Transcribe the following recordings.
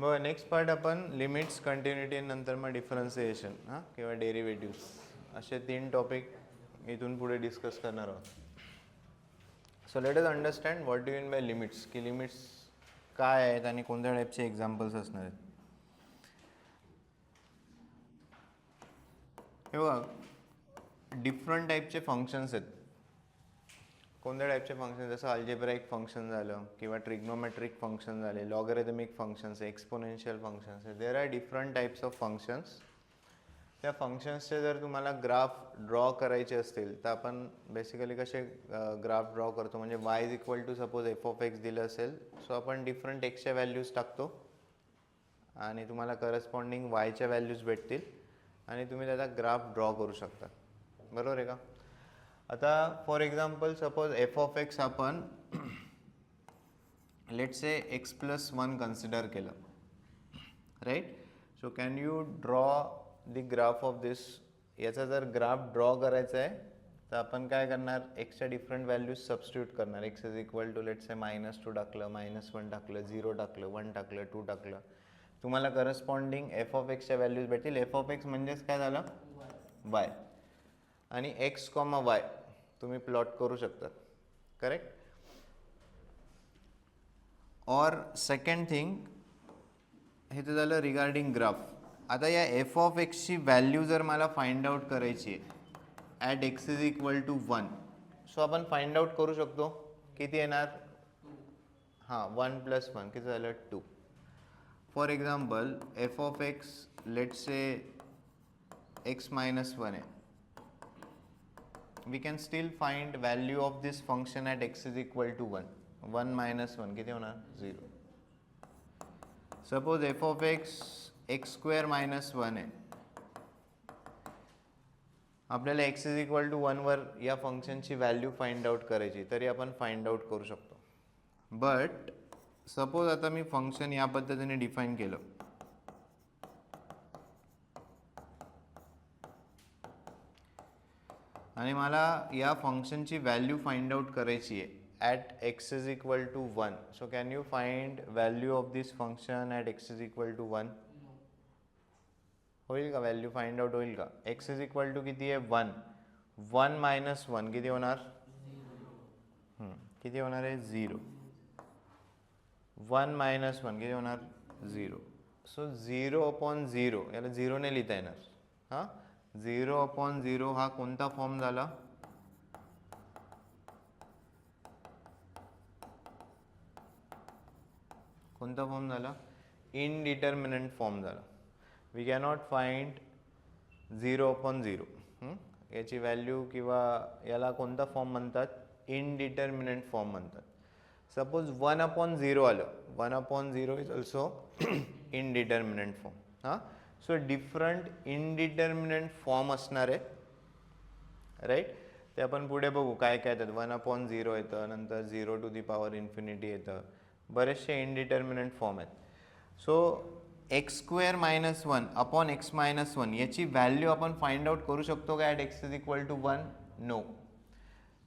बघा next part आपण limits, continuity नंतर मग डिफरन्सिएशन किंवा डेरिव्हेटिव्स असे 3 टॉपिक इथून पुढे डिस्कस करणार आहोत. So let us understand what do mean by limits, की लिमिट्स काय आहेत आणि कोणत्या टाईपचे एक्झाम्पल्स असणार आहेत. हे बघा डिफरंट टाईपचे फंक्शन्स आहेत. कोणत्या टाईपचे फंक्शन, जसं अल्जेब्राइक फंक्शन झालं किंवा ट्रिग्नोमेट्रिक फंक्शन झाले, लॉगरिथमिक फंक्शन्स, एक्सपोनेन्शियल फंक्शन्स आहे. There are different types of functions. त्या फंक्शन्सचे जर तुम्हाला ग्राफ ड्रॉ करायचे असतील तर आपण बेसिकली कसे ग्राफ ड्रॉ करतो, म्हणजे y is equal to suppose F of X दिलं असेल, सो आपण डिफरंट एक्सच्या व्हॅल्यूज टाकतो आणि तुम्हाला करस्पॉन्डिंग वायच्या व्हॅल्यूज भेटतील आणि तुम्ही त्याचा ग्राफ ड्रॉ करू शकता. बरोबर आहे का. आता for example suppose F of x आपण let say x plus 1 consider केलं, right. So can you draw the graph of this. याचा जर ग्राफ ड्रॉ करायचा आहे तर आपण काय करणार, एक्सच्या डिफरंट व्हॅल्यूज सबस्टिट्यूट करणार. X is equal to let say -2 टाकलं, -1 टाकलं, 0 टाकलं, 1 टाकलं, 2 टाकलं, तुम्हाला करस्पॉन्डिंग एफ ऑफ एक्सच्या व्हॅल्यूज भेटतील. एफ ऑफ एक्स म्हणजेच काय झालं, वाय, आणि एक्स कॉमा वाय तुम्ही प्लॉट करू शकता, करेक्ट. और सेकंड थिंग, हे तर झालं रिगार्डिंग ग्राफ. आता या एफ ऑफ एक्सची व्हॅल्यू जर मला फाइंड आउट करायची आहे at x is equal to 1, so आपण फाइंड आउट करू शकतो. किती येणार, 1 + 1 किती झालं 2. For example F of X let say x - 1 आहे. we can still find value of this function at x is equal to 1. 1 - 1 किती होणार 0. Suppose F of x x² - 1 आहे. आपल्याला x इज इक्वल टू 1 वर या फंक्शनची व्हॅल्यू फाइंड आउट करायची, तरी आपण फाइंड आउट करू शकतो. बट सपोज आता मी फंक्शन या पद्धतीने डिफाईन केलं, आणि मला या फंक्शनची व्हॅल्यू फाइंड आउट करायची आहे at x is equal to 1. So can you find value of this function at x is equal to 1. होईल का, व्हॅल्यू फाइंड आउट होईल का. एक्स इज इक्वल टू किती आहे 1. 1 - 1 किती होणार, किती होणार आहे 0. 1 - 1 किती होणार 0. सो 0/0 याला 0 ने लिहिता येणार. 0/0 हा कोणता फॉर्म झाला, कोणता फॉर्म झाला, इनडिटर्मिनंट फॉर्म झाला. We cannot find 0/0. याची व्हॅल्यू किंवा याला कोणता फॉर्म म्हणतात, इनडिटर्मिनंट फॉर्म म्हणतात. सपोज 1/0 आलं, 1/0 is also indeterminant form. So different indeterminant form असणार आहे, राईट. ते आपण पुढे बघू काय काय येतात. 1/0 येतं, नंतर 0⁻∞ येतं, बरेचसे इनडिटर्मिनंट फॉर्म आहेत. सो x² - 1 अपॉन x - 1 याची व्हॅल्यू आपण फाइंड आउट करू शकतो का at x is equal to 1. No.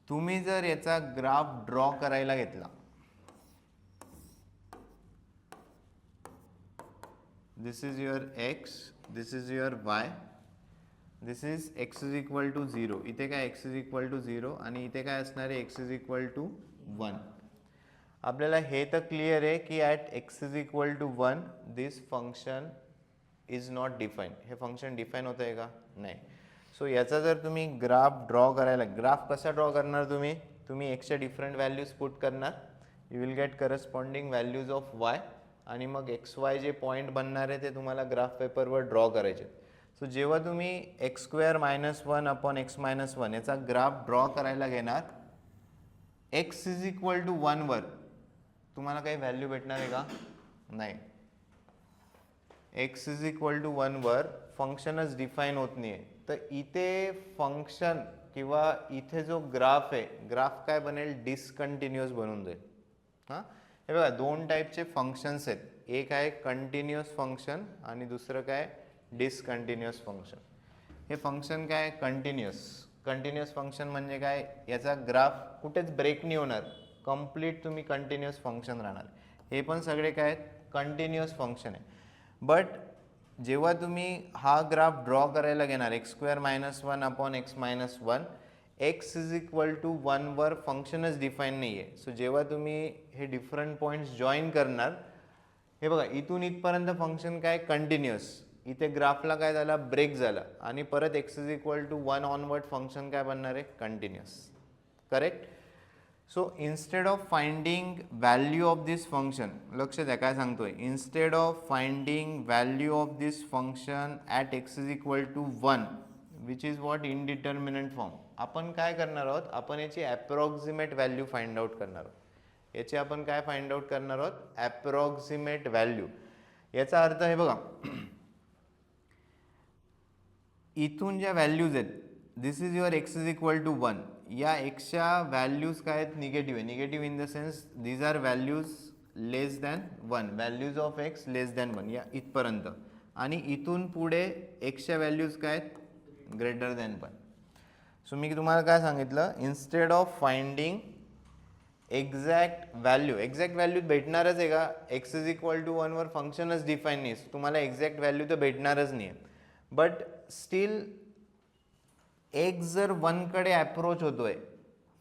तुम्ही जर याचा ग्राफ ड्रॉ करायला घेतला, this is your x, this is your y, this is x is equal to 0. इथे काय x इज इक्वल टू 0 आणि इथे काय असणार आहे x इज इक्वल टू 1. आपल्याला हे तर क्लिअर आहे की at x is equal to 1 this function is not define. हे फंक्शन डिफाईन होतं आहे का, नाही. सो याचा जर तुम्ही ग्राफ ड्रॉ करायला, ग्राफ कसा ड्रॉ करणार तुम्ही एक्सच्या डिफरंट व्हॅल्यूज पुट करणार, you will get corresponding values of Y, आणि मग XY जे पॉईंट बनणार आहे ते तुम्हाला ग्राफ पेपरवर ड्रॉ करायचे. सो जेव्हा तुम्ही x² - 1 अपॉन x - 1 याचा ग्राफ ड्रॉ करायला घेणार, x इज इक्वल टू 1 वर तुम्हाला काही व्हॅल्यू भेटणार आहे का, नाही. x इज इक्वल टू 1 वर फंक्शनच डिफाईन होत नाही आहे. तर इथे फंक्शन किंवा इथे जो ग्राफ आहे, ग्राफ काय बनेल, डिसकंटिन्युअस बनून जाईल. हे बघा 2 टाईपचे फंक्शन्स आहेत. एक आहे कंटिन्युअस फंक्शन आणि दुसरं काय डिसकंटिन्युअस फंक्शन. हे फंक्शन काय कंटिन्युअस फंक्शन म्हणजे काय, याचा ग्राफ कुठेच ब्रेक नाही होणार, कंप्लीट तुम्ही कंटिन्युअस फंक्शन राहणार. हे पण सगळे काय आहेत, कंटिन्युअस फंक्शन आहे. बट जेव्हा तुम्ही हा ग्राफ ड्रॉ करायला घेणार x² - 1 upon x-1, x is equal to 1 वर फंक्शनच डिफाईन नाही आहे. सो जेव्हा तुम्ही हे डिफरंट पॉईंट्स जॉईन करणार, हे बघा इथून इथपर्यंत फंक्शन काय कंटिन्युअस, इथे ग्राफला काय झाला, ब्रेक झाला आणि परत x is equal to 1 onward function काय बनणार आहे, continuous. Correct. So instead of finding value of this function, लक्ष द्या काय सांगतोय, instead of finding value of this function at x is equal to 1 which is what indeterminant form, आपण काय करणार आहोत, आपण याची ॲप्रॉक्सिमेट व्हॅल्यू फाइंड आउट करणार आहोत. याची आपण काय फाइंड आउट करणार आहोत, ॲप्रॉक्सिमेट व्हॅल्यू. याचा अर्थ आहे बघा, इथून ज्या व्हॅल्यूज आहेत, this is your x is equal to 1, या एक्सच्या व्हॅल्यूज काय आहेत, निगेटिव्ह आहे. Negative in the sense these are values less than 1, values of x less than 1 या इथपर्यंत. आणि इथून पुढे एक्सच्या व्हॅल्यूज काय आहेत, ग्रेटर दॅन 1. सो मी तुम्हाला काय सांगितलं, instead of finding exact value, exact value भेटणारच आहे का, x इज इक्वल टू 1 वर फंक्शनच डिफाईन नाही, तुम्हाला एक्झॅक्ट व्हॅल्यू तर भेटणारच नाही आहे. बट स्टील x जर 1 कडे अप्रोच होतोय,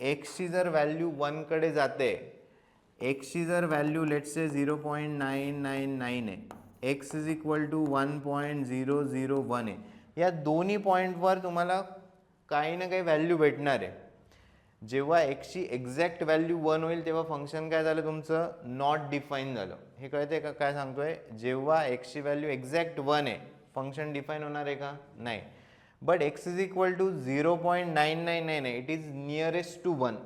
x ची जर व्हॅल्यू 1 कडे जाते, x ची जर व्हॅल्यू लेट्स से 0.999 आहे, x इज इक्वल टू 1.001 आहे, या दोन्ही पॉईंटवर तुम्हाला काही ना काही व्हॅल्यू भेटणार आहे. जेव्हा x ची एक्झॅक्ट व्हॅल्यू 1 होईल तेव्हा फंक्शन काय झालं, तुमचं नॉट डिफाईन झालं. हे कळते का काय सांगतोय, जेव्हा x ची व्हॅल्यू एक्झॅक्ट 1 आहे फंक्शन डिफाईन होणार आहे का, नाही. But x is equal to 0.999 आहे, इट इज नियरेस्ट टू 1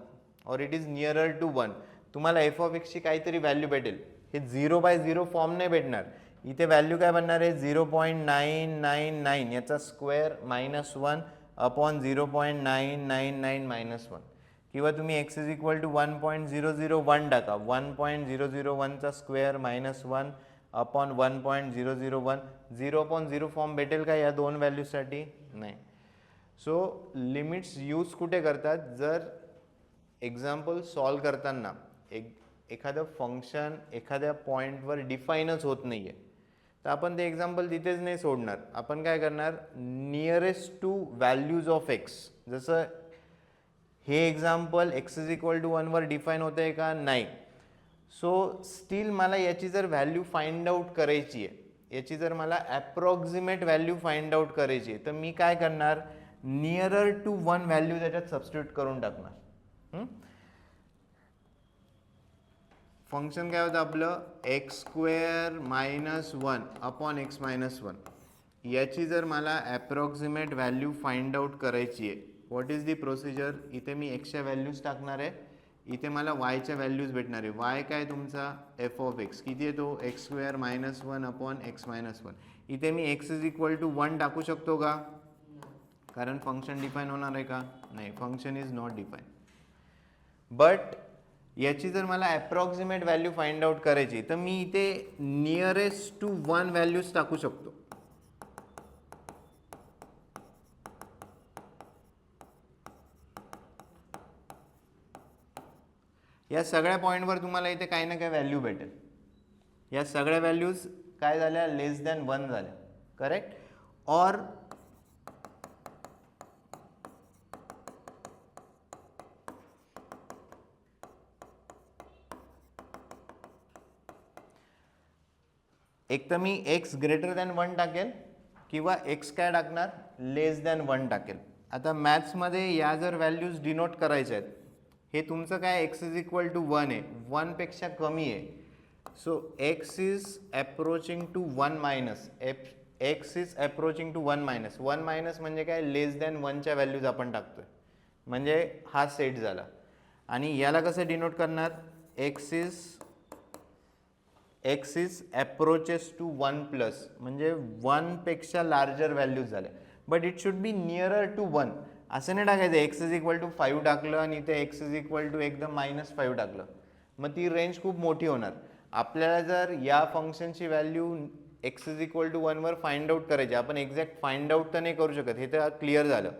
और इट इज नियरर टू 1, तुम्हाला f ऑफ x ची काहीतरी व्हॅल्यू भेटेल. हे 0/0 फॉर्म नाही भेटणार, इथे व्हॅल्यू काय बनणार आहे, 0.999 याचा स्क्वेअर -1 अपॉन 0.999 -1, किंवा तुम्ही x इज इक्वल टू 1.001 टाका, 1.001 चा स्क्वेअर -1 अपॉन 1.001, 0/0 फॉर्म भेटेल का या दोन व्हॅल्यूसाठी, नाही. सो लिमिट्स यूज कुठे करतात, जर एक्झाम्पल सॉल्व करताना एखादं फंक्शन एखाद्या पॉईंटवर डिफाईनच होत नाही आहे, तर आपण ते एक्झाम्पल तिथेच नाही सोडणार, आपण काय करणार, nearest to values of x, जसं हे example x is equal to 1 वर डिफाईन होतं आहे का, नाही. सो स्टील मला याची जर व्हॅल्यू फाइंड आउट करायची आहे, याची जर मला ॲप्रॉक्सिमेट व्हॅल्यू फाइंड आउट करायची आहे, तर मी काय करणार, नियरर टू 1 व्हॅल्यू त्याच्यात सबस्टिट्यूट करून टाकणार. फंक्शन काय होतं आपलं, x² - 1 अपॉन x - 1, याची जर मला ॲप्रॉक्सिमेट व्हॅल्यू फाइंड आउट करायची आहे, व्हॉट इज दी प्रोसिजर, इथे मी एक्सच्या व्हॅल्यूज टाकणार आहे, इथे मला वायच्या व्हॅल्यूज भेटणार आहे. वाय काय तुमचा f ऑफ x, किती आहे तो, x² - 1 अपॉन x - 1, इथे मी x इज इक्वल टू 1 टाकू शकतो का, कारण फंक्शन डिफाईन होणार आहे का, नाही, function is not define. But याची जर मला ॲप्रॉक्सिमेट व्हॅल्यू फाइंड आउट करायची, तर मी इथे नियरेस्ट टू 1 व्हॅल्यूज टाकू शकतो. या सगळ्या पॉईंटवर तुम्हाला इथे काही ना काही व्हॅल्यू भेटेल, या सगळ्या व्हॅल्यूज काय झाल्या, लेस दॅन 1 झाल्या. करेक्ट. और एक तर मी x ग्रेटर दॅन 1 टाकेल, किंवा x काय टाकणार, लेस दॅन 1 टाकेल. आता मॅथ्समध्ये या जर व्हॅल्यूज डिनोट करायच्या आहेत, हे तुमचं काय x इज इक्वल टू 1 आहे, 1 पेक्षा कमी आहे, so x is approaching to 1 minus, x is approaching to 1 minus, 1 minus म्हणजे काय, लेस दॅन 1च्या व्हॅल्यूज आपण टाकतोय, म्हणजे हा सेट झाला. आणि याला कसं डिनोट करणार, x is approaches to 1 plus, म्हणजे 1 पेक्षा लार्जर व्हॅल्यूज झाल्या. But it should be nearer to 1, असं नाही टाकायचं x इज इक्वल टू 5 टाकलं आणि इथे x इज इक्वल टू एकदम -5 टाकलं, मग ती रेंज खूप मोठी होणार. आपल्याला जर या फंक्शनची value x is equal to 1 वर फाइंड आउट करायची, आपण एक्झॅक्ट फाइंड आउट तर नाही करू शकत, हे तर क्लिअर झालं.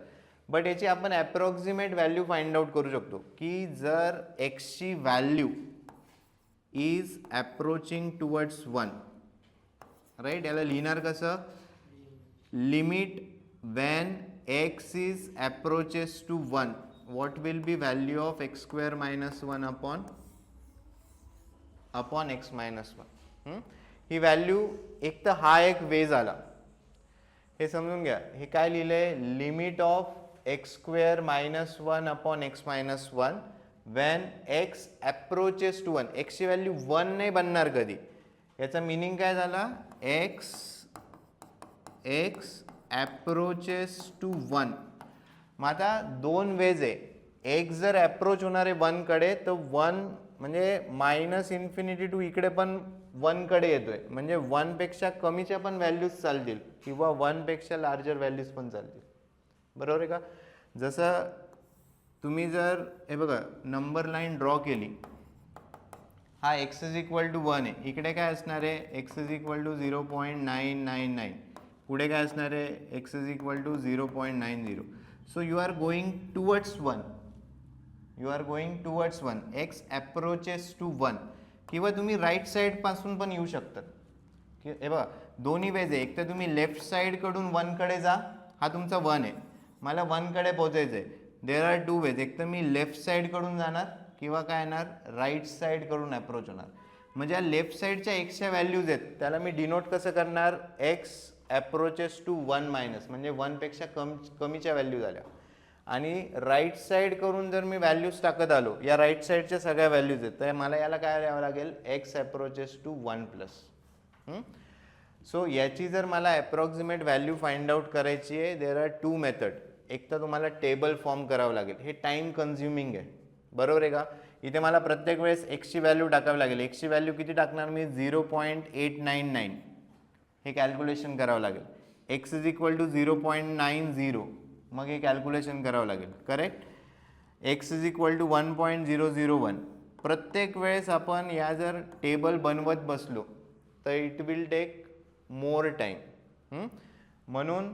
बट याची आपण ॲप्रॉक्सिमेट व्हॅल्यू फाइंड आउट करू शकतो, की जर x ची value is approaching towards 1, right. याला लिहिणार कसं, limit when x is approaches to 1 what will be value of x square minus 1 upon x minus 1. He value एक तर हा एक वे झाला, हे समजून घ्या. हे काय लिहिलंय, limit of x square minus 1 upon x minus 1 when x approaches to 1. एक्सची व्हॅल्यू 1 नाही बनणार कधी. याचा मिनिंग काय झाला, एक्स अप्रोचेस टू 1. मग आता दोन वेज आहे. एक जर अप्रोच होणार आहे 1 कडे तर 1 म्हणजे मायनस इन्फिनिटी टू इकडे पण 1 कडे येतोय, म्हणजे 1 पेक्षा कमीच्या पण व्हॅल्यूज चालतील किंवा 1 पेक्षा लार्जर व्हॅल्यूज पण चालतील. बरोबर आहे का. जसं तुम्ही जर हे बघा नंबर लाईन ड्रॉ केली, हा x इज इक्वल टू 1 आहे, इकडे काय असणार आहे x इज इक्वल टू 0.999, पुढे काय असणार आहे x is equal to 0.90. So you are going towards 1, you are going towards 1, x approaches to 1. किंवा तुम्ही राईट साईड पासून पण येऊ शकतात. हे बघा दोन्ही वेज आहे. एक तर तुम्ही लेफ्ट साईड कडून 1 कडे जा, हा तुमचा 1 आहे, मला 1 कडे पोहोचायचं आहे. देर आर टू वेज, एक तर मी लेफ्ट साईड कडून जाणार किंवा काय येणार राईट साईड कडून अप्रोच होणार. म्हणजे या लेफ्ट साईडच्या एक्सच्या व्हॅल्यूज आहेत त्याला मी डिनोट कसं करणार, एक्स अप्रोचेस टू 1 मायनस, म्हणजे 1 पेक्षा कमीच्या व्हॅल्यू झाल्या. आणि राईट साईड करून जर मी व्हॅल्यूज टाकत आलो, या राईट साईडच्या सगळ्या व्हॅल्यूज आहेत, तर मला याला काय लिहावं लागेल, x approaches to 1 plus. So याची जर मला अप्रॉक्सिमेट व्हॅल्यू फाइंड आउट करायची आहे, देर आर टू मेथड. एक तर तुम्हाला टेबल फॉर्म करावं लागेल, हे टाइम कन्झ्युमिंग आहे. बरोबर आहे का. इथे मला प्रत्येक वेळेस एक्सची व्हॅल्यू टाकावी लागेल. एक्सची व्हॅल्यू किती टाकणार मी, 0.899, हे कॅल्क्युलेशन करावं लागेल. एक्स इज इक्वल टू 0.90, मग हे कॅल्क्युलेशन करावं लागेल. Correct. X is equal to 1.001. प्रत्येक वेळेस आपण या जर टेबल बनवत बसलो तर it will take more time. म्हणून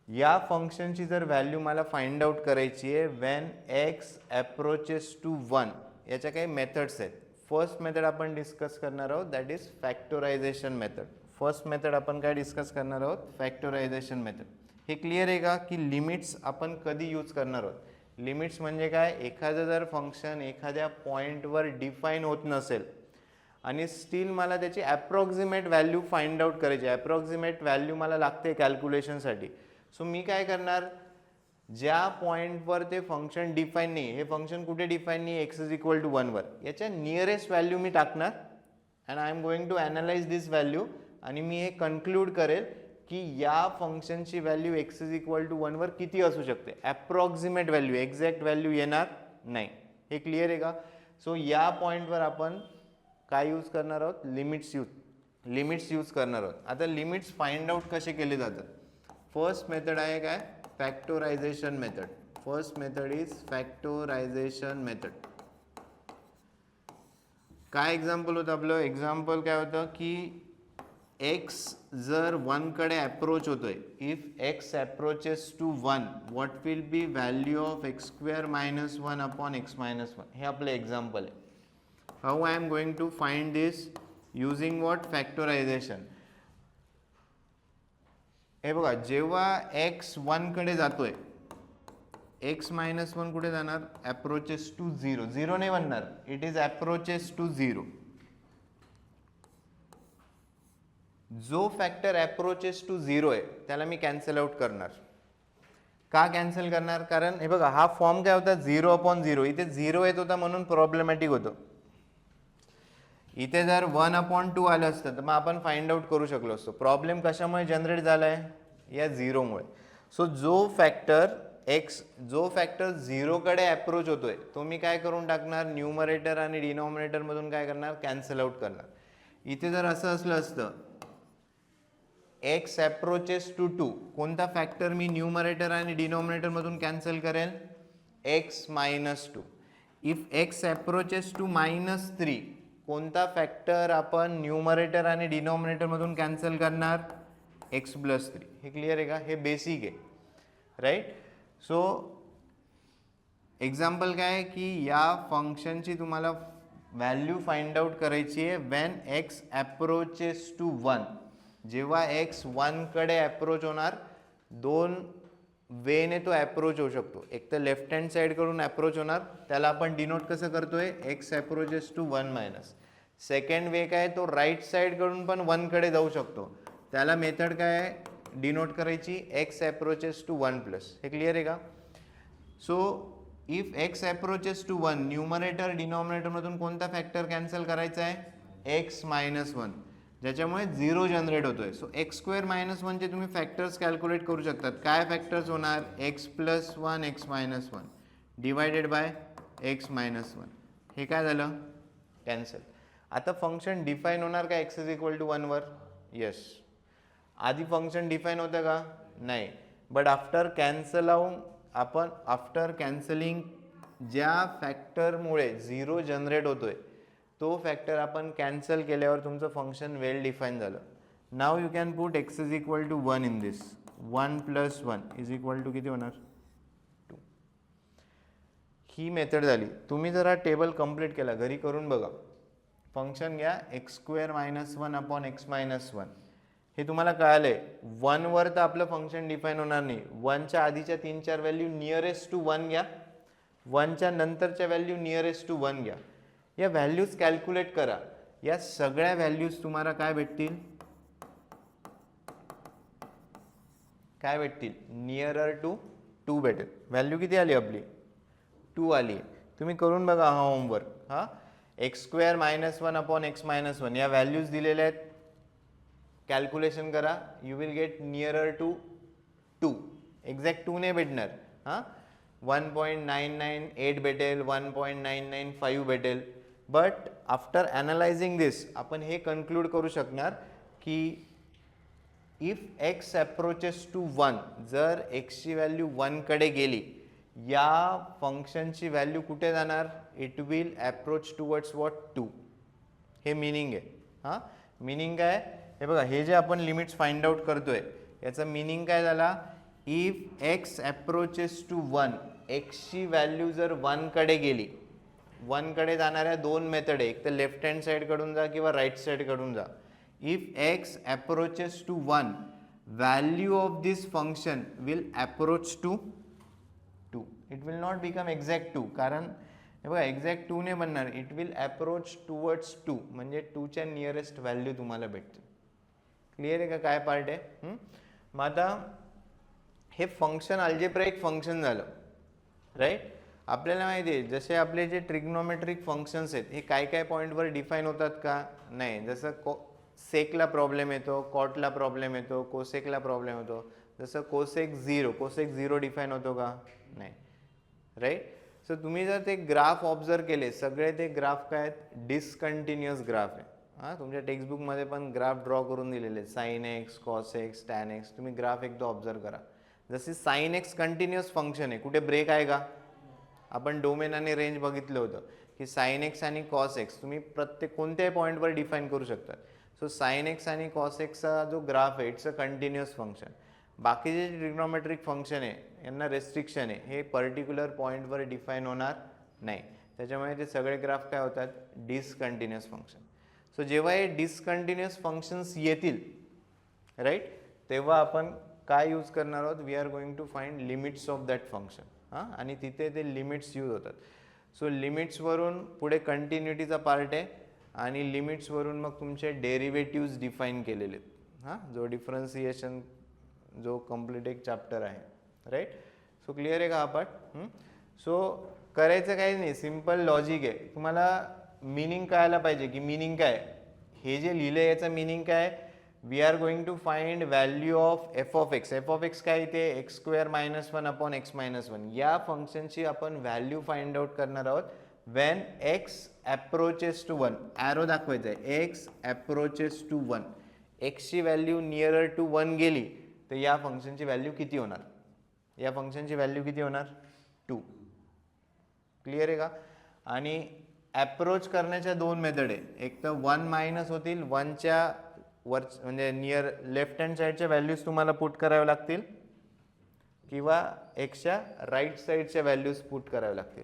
या फंक्शनची जर व्हॅल्यू मला फाइंड आउट करायची आहे वेन एक्स अप्रोचेस टू 1, याच्या काही मेथड्स आहेत. फर्स्ट मेथड आपण डिस्कस करणार आहोत, that is factorization method. First method आपण काय डिस्कस करणार आहोत, फॅक्टोरायझेशन मेथड. हे क्लिअर आहे का की लिमिट्स आपण कधी यूज करणार आहोत. लिमिट्स म्हणजे काय, एखादं जर फंक्शन एखाद्या पॉईंटवर डिफाईन होत नसेल आणि स्टील मला त्याची अप्रॉक्सिमेट व्हॅल्यू फाइंड आउट करायची, अप्रॉक्सिमेट व्हॅल्यू मला लागते कॅल्क्युलेशनसाठी. सो मी काय करणार, ज्या पॉईंटवर ते फंक्शन डिफाईन नाही, हे फंक्शन कुठे डिफाईन नाही, एक्स इज इक्वल टू 1 वर, याच्या नियरेस्ट व्हॅल्यू मी टाकणार and I am going to analyze this value. आणि मी हे कन्क्लूड करेल की या फंक्शनची value x is equal to 1 वर किती असू शकते. अप्रॉक्सिमेट व्हॅल्यू, एक्झॅक्ट व्हॅल्यू येणार नाही. हे क्लिअर आहे का. सो या पॉईंटवर आपण काय यूज करणार आहोत, लिमिट्स यूज करणार आहोत. आता लिमिट्स फाइंड आउट कसे केले जातात. फर्स्ट मेथड आहे काय, factorization method. First method is factorization method. काय एक्झाम्पल होतं आपलं, एक्झाम्पल काय होतं की एक्स जर 1 कडे अप्रोच होतोय, if x approaches to 1 what will be value of x square minus 1 upon x minus 1. हे आपलं एक्झाम्पल आहे. How I am going to find this, using what, factorization. हे बघा जेव्हा एक्स 1 कडे जातोय, एक्स मायनस 1 कुठे जाणार, अप्रोचेस टू 0. 0 नाही बनणार, इट इज अप्रोचेस टू 0. जो फॅक्टर अप्रोचेस टू 0 आहे त्याला मी कॅन्सल आउट करणार. का कॅन्सल करणार, कारण हे बघा हा फॉर्म काय होता, 0 अपॉन 0. इथे 0 येत होता म्हणून प्रॉब्लेमॅटिक होतं. इथे जर 1 अपॉन 2 आलं असतं तर मग आपण फाइंड आउट करू शकलो असतो. प्रॉब्लेम कशामुळे जनरेट झाला आहे, या 0मुळे. सो जो फॅक्टर 0 कडे अप्रोच होतोय तो मी काय करून टाकणार, न्यूमरेटर आणि डिनॉमिनेटर मधून काय करणार, कॅन्सल आउट करणार. इथे जर असं असलं असतं एक्स अप्रोचेस टू 2, कोणता फॅक्टर मी न्यूमरेटर आणि डिनॉमिनेटर मधून कॅन्सल करेल, x minus 2. If x approaches to -3, कोणता फॅक्टर आपण न्यूमरेटर आणि डिनॉमिनेटर मधून कॅन्सल करणार, एक्स प्लस 3. हे क्लिअर आहे का, हे बेसिक आहे, राईट. सो एक्झाम्पल काय आहे की या फंक्शनची तुम्हाला व्हॅल्यू फाइंड आउट करायची आहे व्हेन एक्स अप्रोचेस टू 1. जेव्हा एक्स 1 कडे अप्रोच होणार, दोन वेने तो अप्रोच होऊ शकतो. एक तर लेफ्ट हँड साइड कडून अप्रोच होणार, त्याला आपण डिनोट कसं करतोय, x approaches to 1 minus. Second way काय, तो राईट साइड कडून पण 1 कडे जाऊ शकतो, त्याला मेथड काय आहे, डिनोट करायची एक्स अप्रोचेस टू 1 प्लस. हे क्लिअर आहे का? So if x approaches to 1, numerator denominator मधून कोणता फॅक्टर कॅन्सल करायचा आहे, एक्स मायनस 1, ज्याच्यामुळे 0 जनरेट होतोय. सो एक्स स्क्वेअर मायनस 1 चे तुम्ही फॅक्टर्स कॅल्क्युलेट करू शकतात. काय फॅक्टर्स होणार, x plus 1 x minus 1 divided by x minus 1. हे काय झालं, कॅन्सल. आता फंक्शन डिफाईन होणार का एक्स इज इक्वल टू 1 वर? येस. आधी फंक्शन डिफाईन होतं का, नाही. बट आफ्टर कॅन्सलिंग ज्या फॅक्टरमुळे 0 जनरेट होतोय, तो फॅक्टर आपण कॅन्सल केल्यावर तुमचं फंक्शन वेल डिफाईन झालं. Now you can put x is equal to 1 in this. 1 plus 1 is equal to किती होणार, 2. ही मेथड झाली. तुम्ही जरा टेबल कंप्लीट केला, घरी करून बघा. फंक्शन घ्या x square minus 1 upon x minus 1. हे तुम्हाला कळालंय. 1 वर तर आपलं फंक्शन डिफाईन होणार नाही. 1 च्या आधीच्या 3-4 व्हॅल्यू नियरेस्ट टू 1 घ्या, 1 च्या नंतरच्या व्हॅल्यू नियरेस्ट टू 1 घ्या. या व्हॅल्यूज कॅल्क्युलेट करा. या सगळ्या व्हॅल्यूज तुम्हाला काय भेटतील, नियरर टू 2 भेटेल. व्हॅल्यू किती आली आपली, 2 आली. तुम्ही करून बघा हा होमवर्क. हा x square minus 1 upon x minus 1 या व्हॅल्यूज दिलेल्या आहेत, कॅल्क्युलेशन करा. You will get nearer to 2. Exact 2 नाही भेटणार. हां 1.998 भेटेल, 1.995 भेटेल. बट आफ्टर ॲनालायझिंग दिस आपण हे कन्क्लूड करू शकणार की इफ एक्स अप्रोचेस टू 1, जर एक्सची व्हॅल्यू 1 कडे गेली, या फंक्शनची व्हॅल्यू कुठे जाणार, it will approach towards what, 2. हे मिनिंग आहे. हां मिनिंग काय, हे बघा, हे जे आपण लिमिट्स फाइंड आउट करतोय याचा मिनिंग काय झाला, इफ एक्स अप्रोचेस टू 1, एक्सची व्हॅल्यू जर 1 कडे गेली, 1 कडे जाणाऱ्या 2 मेथड आहे, एक तर लेफ्ट हँड साइड कडून जा किंवा राईट साइड कडून जा. If x approaches to 1, value of this function will approach to 2. It will not become exact 2, कारण हे बघा एक्झॅक्ट 2 ने बनणार, इट विल अप्रोच टुवर्ड्स 2, म्हणजे 2 च्या नियरेस्ट व्हॅल्यू तुम्हाला भेटते. क्लिअर आहे का काय पार्ट आहे? मग आता हे फंक्शन अल्जेब्राइक फंक्शन झालं, राईट. आपल्याला माहिती आहे जसे आपले जे ट्रिग्नोमेट्रिक फंक्शन्स आहेत हे काय काय पॉईंटवर डिफाईन होतात का, नाही. जसं सेकला प्रॉब्लेम येतो, कॉटला प्रॉब्लेम येतो, कोसेकला प्रॉब्लेम येतो. जसं कोसेक 0 डिफाईन होतो का, नाही, राईट. सो तुम्ही जर ते ग्राफ ऑब्झर्व केले, सगळे ते ग्राफ काय आहेत, डिसकंटिन्युअस ग्राफ आहे. हां तुमच्या टेक्स्टबुकमध्ये पण ग्राफ ड्रॉ करून दिलेले, sine x, cos x, tan x. तुम्ही ग्राफ एकदा ऑब्झर्व करा. जसे साइन एक्स कंटिन्युअस फंक्शन आहे, कुठे ब्रेक आहे का, आपण डोमेन आणि रेंज बघितलं होतं की साइन एक्स आणि कॉस एक्स तुम्ही प्रत्येक कोणत्याही पॉईंटवर डिफाईन करू शकता. सो साइन एक्स आणि कॉस एक्सचा जो ग्राफ आहे इट्स अ कंटिन्युअस फंक्शन. बाकीचे जे ट्रिग्नोमेट्रिक फंक्शन आहे यांना रेस्ट्रिक्शन आहे, हे पर्टिक्युलर पॉईंटवर डिफाईन होणार नाही. त्याच्यामुळे ते सगळे ग्राफ काय होतात, डिसकंटिन्युअस फंक्शन. सो जेव्हा हे डिसकंटिन्युअस फंक्शन्स येतील, राईट, तेव्हा आपण काय यूज करणार आहोत, we are going to find limits of that function. हां आणि तिथे ते लिमिट्स यूज होतात. सो लिमिट्सवरून पुढे कंटिन्युटीचा पार्ट आहे आणि लिमिट्सवरून मग तुमचे डेरिव्हेटिव्ज डिफाईन केलेले आहेत. हां जो डिफरन्सिएशन जो कंप्लीट एक चॅप्टर आहे, राईट. सो क्लिअर आहे का हा पार्ट? सो करायचं काही नाही, सिम्पल लॉजिक आहे. तुम्हाला मीनिंग कळायला पाहिजे की मीनिंग काय, हे जे लिहिलं आहे याचं मीनिंग काय. We are going to find value of f of x. F of x काय इथे, x square minus 1 upon x minus 1. या फंक्शनची आपण व्हॅल्यू फाइंड आउट करणार आहोत when x approaches to 1. Arrow दाखवायचं आहे, एक्स अप्रोचेस टू 1. एक्सची व्हॅल्यू नियरर टू 1 गेली तर या फंक्शनची व्हॅल्यू किती होणार, या फंक्शनची व्हॅल्यू किती होणार, 2. क्लिअर आहे का? आणि अप्रोच करण्याच्या 2 मेथड आहे, एक तर 1 मायनस होतील, 1च्या वर म्हणजे नियर लेफ्ट हँड साईडच्या व्हॅल्यूज तुम्हाला पुट कराव्या लागतील किंवा एक्सच्या राईट साईडच्या व्हॅल्यूज पुट कराव्या लागतील.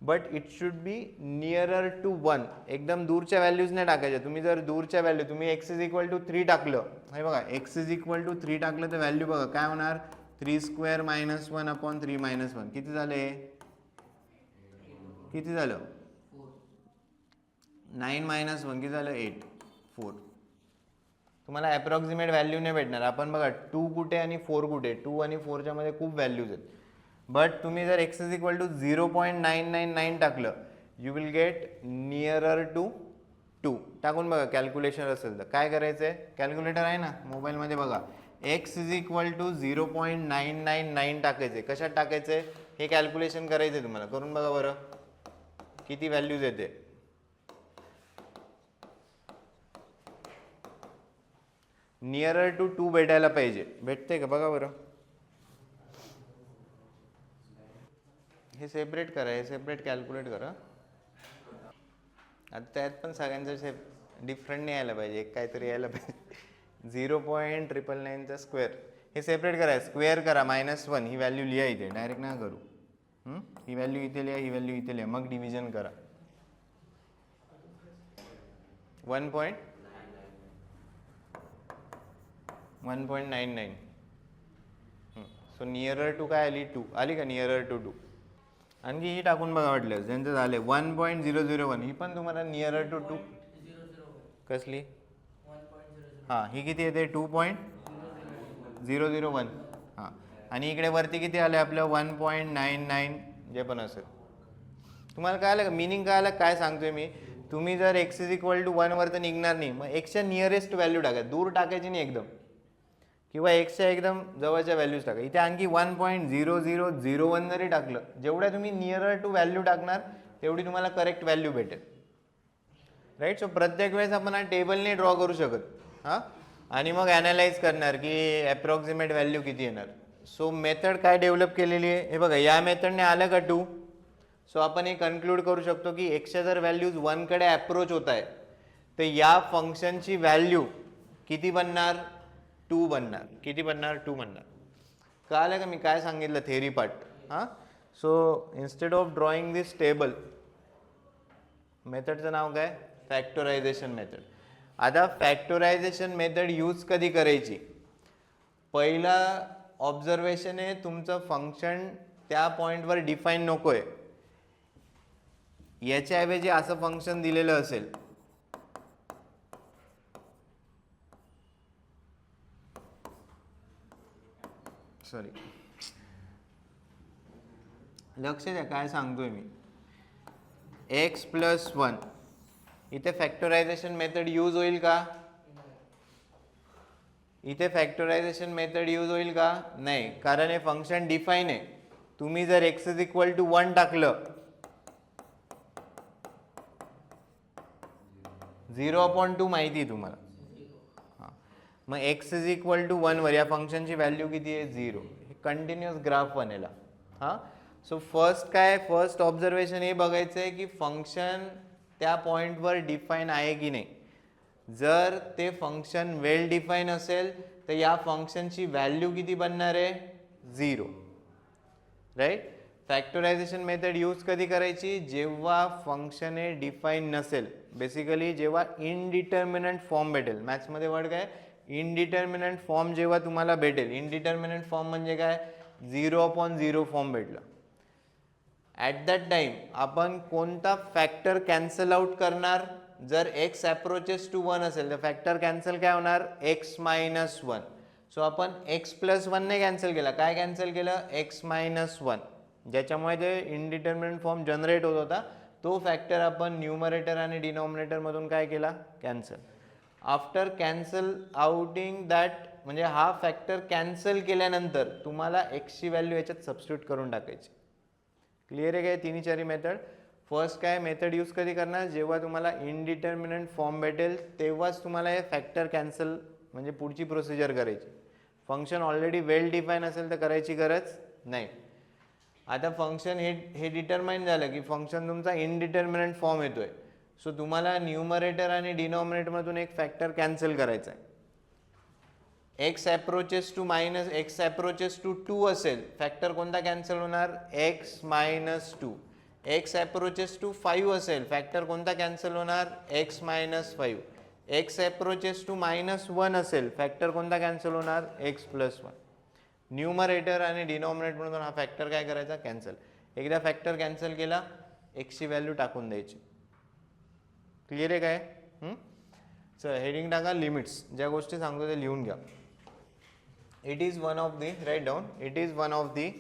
But it should be nearer to 1. एकदम दूरच्या व्हॅल्यूज नाही टाकायच्या. तुम्ही जर दूरच्या व्हॅल्यू तुम्ही x इज इक्वल टू 3 टाकलं, हे बघा x इज इक्वल टू 3 टाकलं तर व्हॅल्यू बघा काय होणार, 3 स्क्वेअर मायनस 1 अपॉन 3 मायनस 1. किती झाले, किती झालं 9 मायनस 1 किती झालं 8, 4. तुम्हाला अप्रॉक्सिमेट व्हॅल्यू नाही भेटणार. आपण बघा 2 कुठे आणि 4 कुठे, 2 आणि 4च्या मध्ये खूप व्हॅल्यूज आहेत. बट तुम्ही जर x इज इक्वल टू 0.999 टाकलं, you will get nearer to 2. टाकून बघा कॅल्क्युलेशन असेल तर. काय करायचं आहे, कॅल्क्युलेटर आहे ना मोबाईलमध्ये, बघा x इज इक्वल टू 0.999 टाकायचे. कशात टाकायचे हे कॅल्क्युलेशन करायचं तुम्हाला. करून बघा बरं किती व्हॅल्यूज येते. नियरर टू 2 भेटायला पाहिजे. भेटते का बघा बरं. हे सेपरेट करा, हे सेपरेट कॅल्क्युलेट करा. आता त्यात पण सगळ्यांचं डिफरंट नाही यायला पाहिजे, एक काहीतरी यायला पाहिजे. 0.999चा स्क्वेअर हे सेपरेट करा, स्क्वेअर करा -1. ही व्हॅल्यू लिहा इथे, डायरेक्ट नका करू. ही व्हॅल्यू इथे लिहा, ही व्हॅल्यू इथे लिहा, मग डिव्हिजन करा. 1.99. सो नियरर टू काय आली 2 आली का, नियरर टू 2. आणखी ही टाकून बघा वाटलं ज्यांचं झाले 1.001. ही पण तुम्हाला नियरर टू 2 कसली, हां ही किती येते 2.001. हां आणि इकडे वरती किती आले आपलं 1.99 जे पण असेल. तुम्हाला काय आलं का मिनिंग, काय आलं काय सांगतोय मी. तुम्ही जर x इज इक्वल टू 1 वर तर निघणार नाही, मग x च्या नियरेस्ट व्हॅल्यू टाका, दूर टाकायची नाही एकदम, किंवा x च्या एकदम जवळच्या व्हॅल्यूज टाका. इथे आणखी 1.0001 जरी टाकलं, जेवढ्या तुम्ही नियरर टू व्हॅल्यू टाकणार तेवढी तुम्हाला करेक्ट व्हॅल्यू भेटेल. राईट. सो प्रत्येक वेळेस आपण हा टेबलने ड्रॉ करू शकत, हां, आणि मग ॲनालाइज करणार की ॲप्रॉक्सिमेट व्हॅल्यू किती येणार. सो मेथड काय डेव्हलप केलेली आहे हे बघा, या मेथडने आलं का 2. सो आपण हे कन्क्लूड करू शकतो की एक्सच्या जर व्हॅल्यूज 1 कडे अप्रोच होत आहे तर या फंक्शनची व्हॅल्यू किती बनणार, 2 बनणार. किती बनणार, 2 बनणार. कळालं का मी काय सांगितलं थेरी पार्ट. हां. So instead of drawing this table, मेथडचं नाव काय, फॅक्टरायझेशन मेथड. आता फॅक्टरायझेशन मेथड यूज कधी करायची, पहिला ऑब्झर्वेशन आहे तुमचं फंक्शन त्या पॉईंटवर डिफाईन नको आहे. याच्याऐवजी असं फंक्शन दिलेलं असेल, सॉरी लक्ष द्या काय सांगतोय मी, x + 1 इथे फॅक्टरायझेशन मेथड यूज होईल का, इथे फॅक्टरायझेशन मेथड यूज होईल का, नाही, कारण हे फंक्शन डिफाईन आहे. तुम्ही जर x इज इक्वल टू 1 टाकलं, 0/2 माहिती आहे तुम्हाला. हां, मग x इज इक्वल टू 1 वर या फंक्शनची व्हॅल्यू किती आहे 0. हे कंटिन्युअस ग्राफ बनेला. हां. सो फर्स्ट काय, फर्स्ट ऑब्झर्वेशन हे बघायचं आहे की फंक्शन त्या पॉईंटवर डिफाईन आहे की नाही. जर ते फंक्शन वेल डिफाईन असेल तर या फंक्शनची व्हॅल्यू किती बनणार आहे 0. राईट. फॅक्टरायझेशन मेथड यूज कधी करायची, जेव्हा फंक्शन हे डिफाईन नसेल. बेसिकली जेव्हा इनडिटर्मिनंट फॉर्म भेटेल. मॅथ्समध्ये वर्ड काय, इनडिटर्मिनंट फॉर्म जेव्हा तुम्हाला भेटेल. इनडिटर्मिनंट फॉर्म म्हणजे काय, 0/0 फॉर्म भेटला. ॲट दॅट टाइम आपण कोणता फॅक्टर कॅन्सल आउट करणार, जर x अप्रोचेस टू 1 असेल तर फॅक्टर कॅन्सल काय होणार, x - 1. सो आपण x + 1 ने कॅन्सल केला, काय कॅन्सल केलं, x - 1, ज्याच्यामुळे ते इनडिटर्मिनंट फॉर्म जनरेट होत होता तो फॅक्टर आपण न्यूमरेटर आणि डिनॉमिनेटर मधून काय केला, cancel. After cancel outing that, म्हणजे हा फॅक्टर कॅन्सल केल्यानंतर तुम्हाला x ची व्हॅल्यू याच्यात सबस्टिट्यूट करून टाकायची. क्लिअर आहे काय तिन्ही चारी मेथड. फर्स्ट काय मेथड यूज कधी करणार, जेव्हा तुम्हाला इनडिटर्मिनंट फॉर्म भेटेल तेव्हाच तुम्हाला हे फॅक्टर कॅन्सल म्हणजे पुढची प्रोसिजर करायची. फंक्शन ऑलरेडी वेल डिफाईन असेल तर करायची गरज नाही. आता फंक्शन हे डिटरमाइन झालं की फंक्शन तुमचा इनडिटर्मिनंट फॉर्म येतोय. सो तुम्हाला न्यूमरेटर आणि डिनॉमिनेटर मधून एक फॅक्टर कॅन्सल करायचा आहे. x अप्रोचेस टू 2 असेल, फॅक्टर कोणता कॅन्सल होणार, x - 2. x अप्रोचेस टू 5 असेल, फॅक्टर कोणता कॅन्सल होणार, x minus 5. x approaches to -1 असेल, फॅक्टर कोणता कॅन्सल होणार, x प्लस 1. न्यूमरेटर आणि डिनॉमिनेटर म्हणून हा फॅक्टर काय करायचा, कॅन्सल. एकदा फॅक्टर कॅन्सल केला, x ची व्हॅल्यू टाकून द्यायची. क्लिअर आहे काय? चल हेडिंग टाका लिमिट्स. ज्या गोष्टी सांगतो ते लिहून घ्या. It is one of the, write down, it is one of the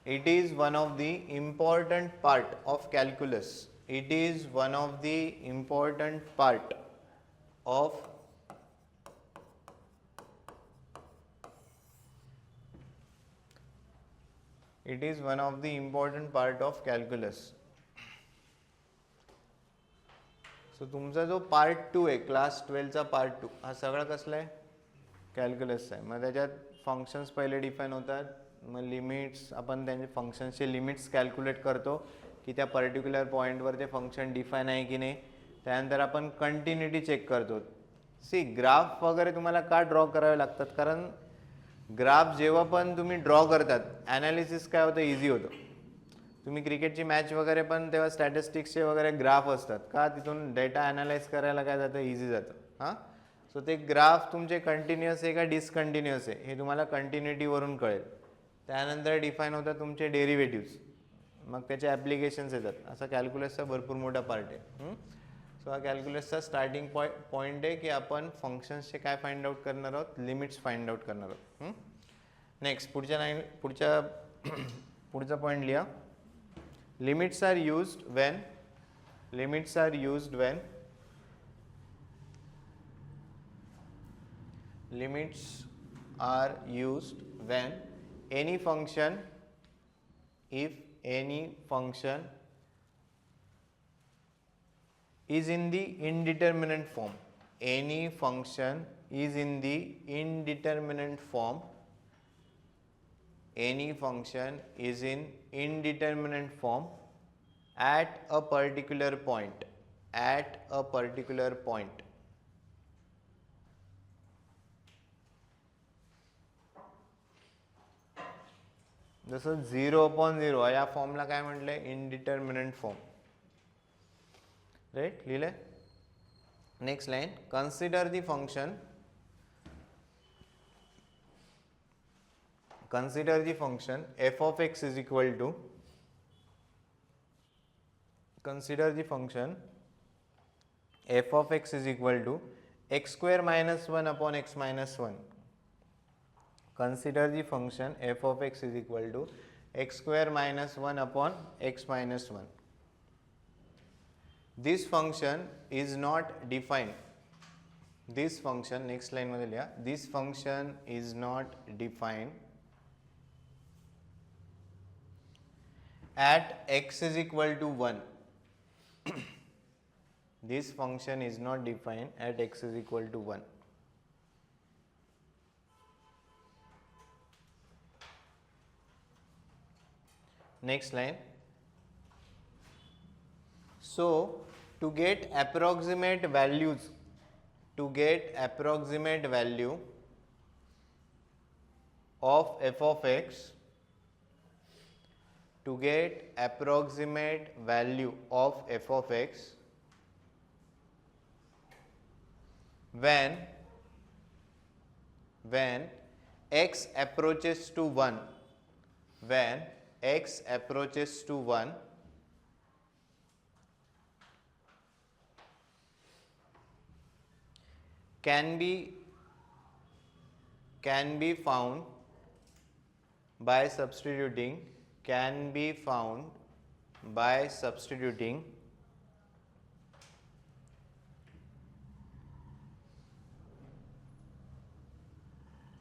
it is one of the important part of calculus. It is one of the important part of it is one of the important part of calculus. So तुमचा जो part 2 आहे class 12चा part 2 हा सगळा कसला आहे, कॅल्क्युलसचा आहे. मग त्याच्यात फंक्शन्स पहिले डिफाईन होतात, मग लिमिट्स, आपण त्यांचे फंक्शन्सचे लिमिट्स कॅल्क्युलेट करतो की त्या पर्टिक्युलर पॉईंटवर ते फंक्शन डिफाईन आहे की नाही. त्यानंतर आपण कंटिन्युटी चेक करतो. सी ग्राफ वगैरे तुम्हाला का ड्रॉ करावे लागतात, कारण ग्राफ जेव्हा पण तुम्ही ड्रॉ करतात ॲनालिसिस काय होतं, इझी होतं. तुम्ही क्रिकेटची मॅच वगैरे पण तेव्हा स्टॅटिस्टिक्सचे वगैरे ग्राफ असतात का, तिथून डेटा ॲनालाइज करायला काय जातं, इझी जातं. हां, सो ते ग्राफ तुमचे कंटिन्युअस आहे का डिसकंटिन्युअस आहे हे तुम्हाला कंटिन्युटीवरून कळेल. त्यानंतर डिफाईन होतात तुमचे डेरिव्हेटिव्स, मग त्याचे ॲप्लिकेशन्स येतात. असा कॅल्क्युलसचा भरपूर मोठा पार्ट आहे. सो हा कॅल्क्युलसचा स्टार्टिंग पॉईंट आहे की आपण फंक्शन्सचे काय फाइंड आउट करणार आहोत, लिमिट्स फाइंड आउट करणार आहोत. नेक्स्ट पुढचा पॉईंट लिहा. Limits are used when limits are used when limits are used when any function, if any function is in the indeterminate form, any function is in the indeterminate form, any function is in indeterminate form at a particular point, at a particular point. जसं 0/0 या फॉर्मला काय म्हटलंय, indeterminate form, right, लिहिलंय. Next line, consider the function, consider the function f of x is equal to, consider the function f of x is equal to x square minus 1 upon x minus 1. Consider the function f of x is equal to x square minus 1 upon x minus 1. This function is not defined. This function, next line मध्ये लिहा, this function is not defined at x is equal to 1. This function is not defined at x is equal to 1. Next line. So to get approximate values, to get approximate value of f of x, to get approximate value of f of x when x approaches to 1, when x approaches to 1, can be found by substituting, can be found by substituting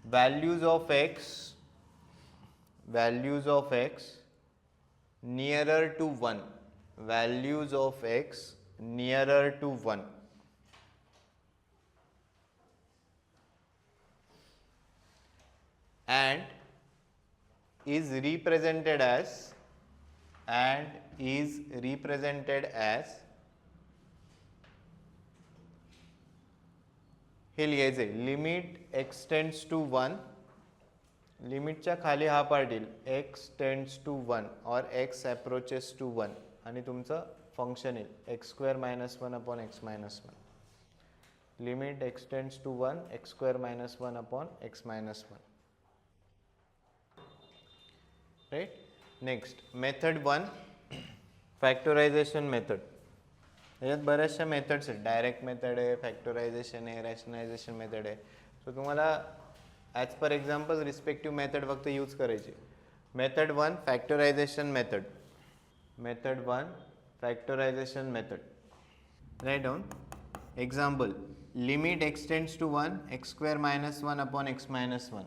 values of x nearer to 1, values of x nearer to 1, and is represented as हे लिहायचे, limit extends to 1 लिमिटच्या खाली हा part येईल x tends to 1 और x approaches to 1 आणि तुमचं function येईल x square minus 1 upon x minus 1. Limit x tends to 1 x square minus 1 upon x minus 1. Right. Next method 1 factorization method. याच्यात बऱ्याचशा methods आहेत. डायरेक्ट मेथड आहे, factorization आहे, rationalization method आहे. So तुम्हाला as per example respective method फक्त use करायची. Method 1 factorization method. Method 1 factorization method. Write down. Example limit x tends to 1 x square minus 1 upon x minus 1.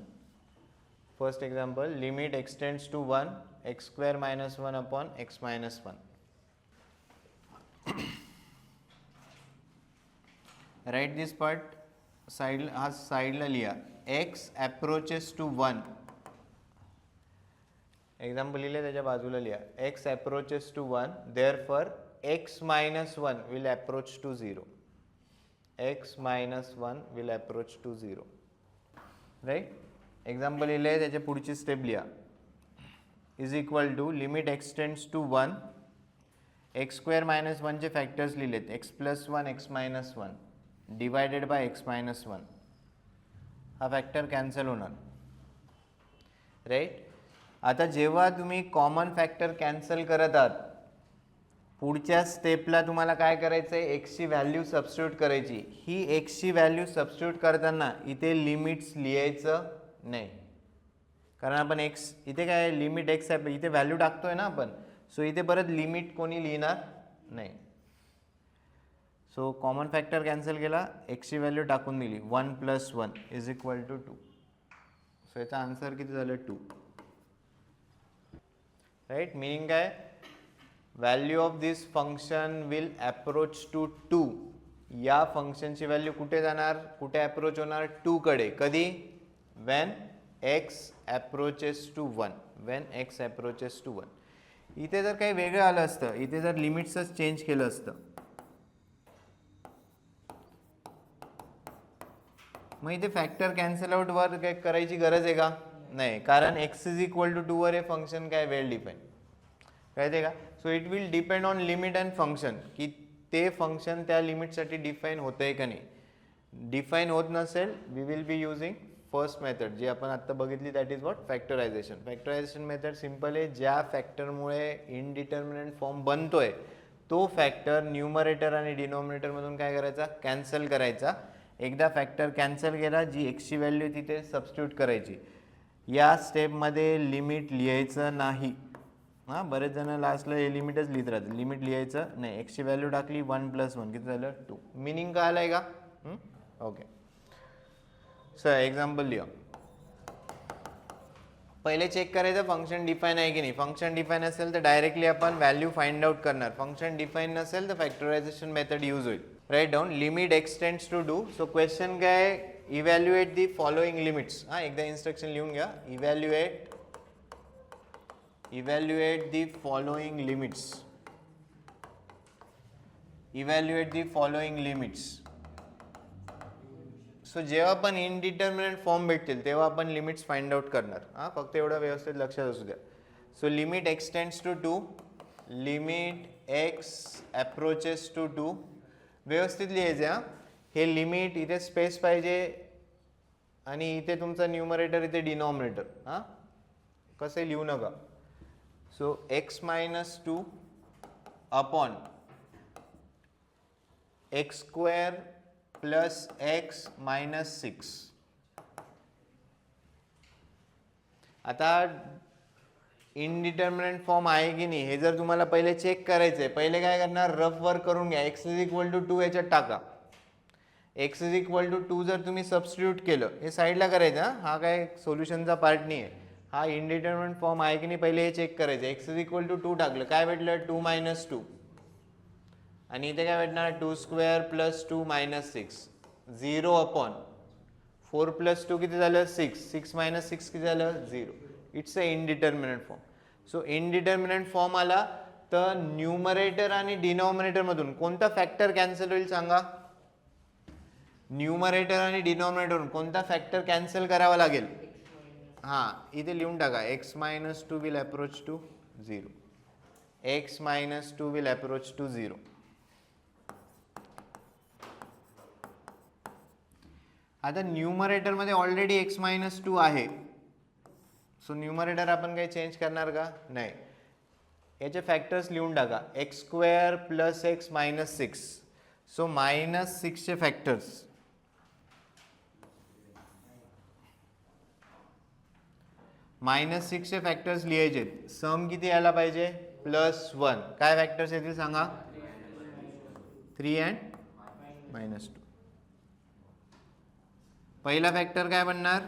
First example limit x tends to 1 x square minus 1 upon x minus 1. Write this part side, हा साइडला लिहा. X approaches to 1. Example लिहिले त्याच्या बाजूला लिहा x approaches to 1 therefore x minus 1 will approach to 0. X minus 1 will approach to 0. Right. Example लिहिले त्याच्या पुढची स्टेप लिहा is equal to limit x tends to 1 x square minus 1 चे factors लिहिलेत x plus 1 x minus 1 divided by x minus 1. हा factor cancel होणार. Right. आता जेव्हा तुम्ही कॉमन फॅक्टर कॅन्सल करत आहात पुढच्या स्टेपला तुम्हाला काय करायचं आहे एक्सची व्हॅल्यू सबस्टिट्यूट करायची. ही एक्सची व्हॅल्यू सबस्टिट्यूट करताना इथे लिमिट्स लिहायचं नाही कारण आपण एक्स इथे काय लिमिट एक्स आहे इथे व्हॅल्यू टाकतोय ना आपण. सो इथे परत लिमिट कोणी लिहिणार नाही. सो कॉमन फॅक्टर कॅन्सल केला एक्सची व्हॅल्यू टाकून दिली 1 plus 1 is equal to 2. So याचा आन्सर किती झालं 2. राईट. मिनिंग काय value of this function will approach to 2. या फंक्शनची व्हॅल्यू कुठे जाणार कुठे अप्रोच होणार 2 कडे. कधी when x approaches to 1. when x approaches to 1. इथे जर काही वेगळं आलं असतं इथे जर लिमिट्सच चेंज केलं असतं मग इथे फॅक्टर कॅन्सल आउट वर काय करायची गरज आहे का नाही कारण x इज इक्वल टू 2 वर हे फंक्शन काय वेल डिफाईन कळते का. So it will depend on limit and function की ते फंक्शन त्या लिमिटसाठी डिफाईन होतंय का नाही. डिफाईन होत नसेल we will be using first method जी आपण आता बघितली that is what factorization. Factorization method simple आहे. ज्या फॅक्टरमुळे इनडिटर्मिनंट फॉर्म बनतोय तो फॅक्टर न्यूमरेटर आणि डिनॉमिनेटरमधून काय करायचा कॅन्सल करायचा. एकदा फॅक्टर कॅन्सल केला जी एक्सची व्हॅल्यू तिथे सबस्टिट्यूट करायची. या स्टेपमध्ये लिमिट लिहायचं नाही. हां बरेच जण लास्टला हे लिमिटच लिहित राहतात. लिमिट लिहायचं नाही. एक्सची व्हॅल्यू टाकली 1 प्लस 1 किती झालं 2. मिनिंग काय आलंय का. ओके. सर एक्झाम्पल लिहा. पहिले चेक करायचं फंक्शन डिफाईन आहे की नाही. फंक्शन डिफाईन असेल तर डायरेक्टली आपण व्हॅल्यू फाइंड आउट करणार. फंक्शन डिफाईन नसेल तर फॅक्टरायझेशन मेथड यूज होईल. Write down limit x tends to 2. So question काय इव्हॅल्युएट दी फॉलोइंग लिमिट्स. हां एकदा इन्स्ट्रक्शन लिहून घ्या. Evaluate the following limits. Evaluate the following limits. So जेव्हा पण इनडिटर्मिनेट फॉर्म भेटतील तेव्हा आपण लिमिट्स फाइंड आउट करणार. हां फक्त एवढं व्यवस्थित लक्षात असू द्या. So limit x tends to 2 limit x approaches to 2 व्यवस्थित लिहायचे. हां हे लिमिट इथे स्पेस पाहिजे आणि इथे तुमचा न्यूमरेटर इथे डिनॉमिनेटर. हां कसे लिहू नका. So x minus 2 upon x square plus x minus 6. आता इनडिटर्मिनेंट फॉर्म आहे की नाही हे जर तुम्हाला पहिले चेक करायचं आहे पहिले काय करणार रफ वर्क करून घ्या. एक्स इज इक्वल टू 2 याच्यात टाका. एक्स इज इक्वल टू 2 जर तुम्ही सबस्टिट्यूट केलं हे साईडला करायचं. हा काय सोल्युशनचा पार्ट नाही आहे. हा इनडिटर्मिनेंट फॉर्म आहे की नाही पहिले हे चेक करायचं. एक्स इज इक्वल टू 2 टाकलं काय भेटलं 2 मायनस 2 आणि इथे काय भेटणार 2 square plus 2 minus 6 0 upon 4 plus 2 किती झालं 6 6 मायनस 6 किती झालं 0. It's a indeterminate form. So indeterminate form आला तर न्यूमरेटर आणि डिनॉमिनेटर मधून कोणता फॅक्टर कॅन्सल होईल सांगा. न्यूमरेटर आणि डिनॉमिनेटरमधून कोणता फॅक्टर कॅन्सल करावा लागेल हां इथे लिहून टाका x minus two will approach to 0. x minus two will approach to 0. आता न्यूमरेटरमध्ये ऑलरेडी x मायनस टू आहे, सो न्यूमरेटर आपण काही चेंज करणार का नाही. याचे फॅक्टर्स लिहून टाका x square plus x minus six. So minus सिक्सचे फॅक्टर्स लिहायचे. सम किती यायला पाहिजे +1. काय फॅक्टर्स येतील सांगा. 3 अँड -2. पहिला फॅक्टर काय बनणार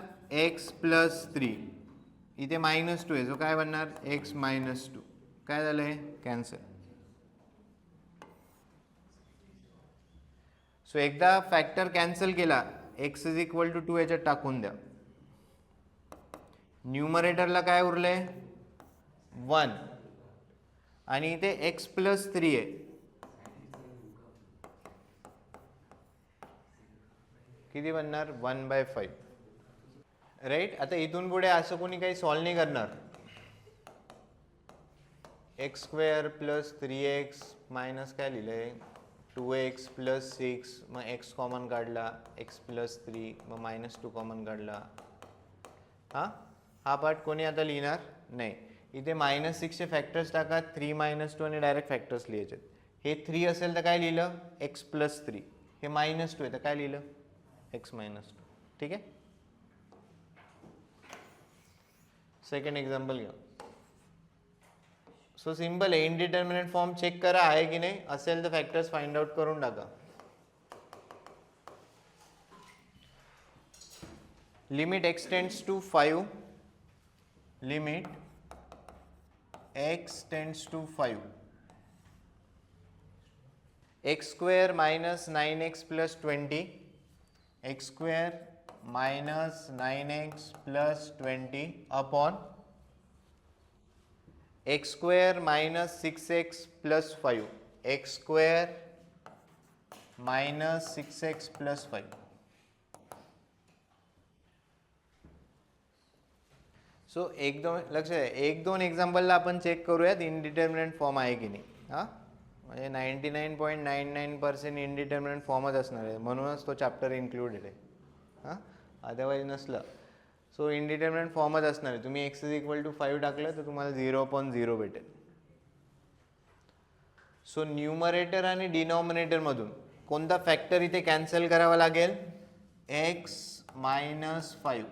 x प्लस 3. इथे -2 आहे, सो काय बनणार x मायनस 2. काय झालंय कॅन्सल. सो एकदा फॅक्टर कॅन्सल केला x इज इक्वल टू 2 याच्यात टाकून द्या. न्यूमरेटरला काय उरले 1 आणि इथे x प्लस 3 आहे. किती बनणार 1/5. राईट. आता इथून पुढे असं कोणी काही सॉल्व नाही करणार. X square plus 3x minus काय लिहिलंय 2x प्लस 6. मग x कॉमन काढला x प्लस 3, मग -2 कॉमन काढला. हा पार्ट कोणी आता लिहिणार नाही. इथे -6चे फॅक्टर्स टाका 3 -2 आणि डायरेक्ट फॅक्टर्स लिहायचे. हे 3 असेल तर काय लिहिलं x प्लस 3. हे -2 आहे तर काय लिहिलं x मायनस 2. ठीक आहे. सेकंड एक्झाम्पल घ्या. सो सिंपल आहे. इनडिटर्मिनेट फॉर्म चेक करा आहे की नाही. असेल तर फॅक्टर्स फाइंड आउट करून टाका. Limit x tends to 5. Limit x tends to 5. x square minus 9x plus 20. x square minus 9x plus 20 upon x square minus 6x plus 5. x square minus 6x plus 5. So एक दोन लक्ष द्या. एक दोन एक्झाम्पलला आपण check करूयात indeterminate form आहे की नाही. हां म्हणजे 99.99% इनडिटर्मिनेट फॉर्मच असणार आहे, म्हणूनच तो चॅप्टर इन्क्लुडेड आहे. हां अदरवाईज नसलं सो इनडिटर्मिनेट फॉर्मच असणार आहे. तुम्ही x इज इक्वल टू 5 टाकलं तर तुम्हाला 0/0 भेटेल. सो न्यूमरेटर आणि डिनॉमिनेटरमधून कोणता फॅक्टर इथे कॅन्सल करावा लागेल x minus 5.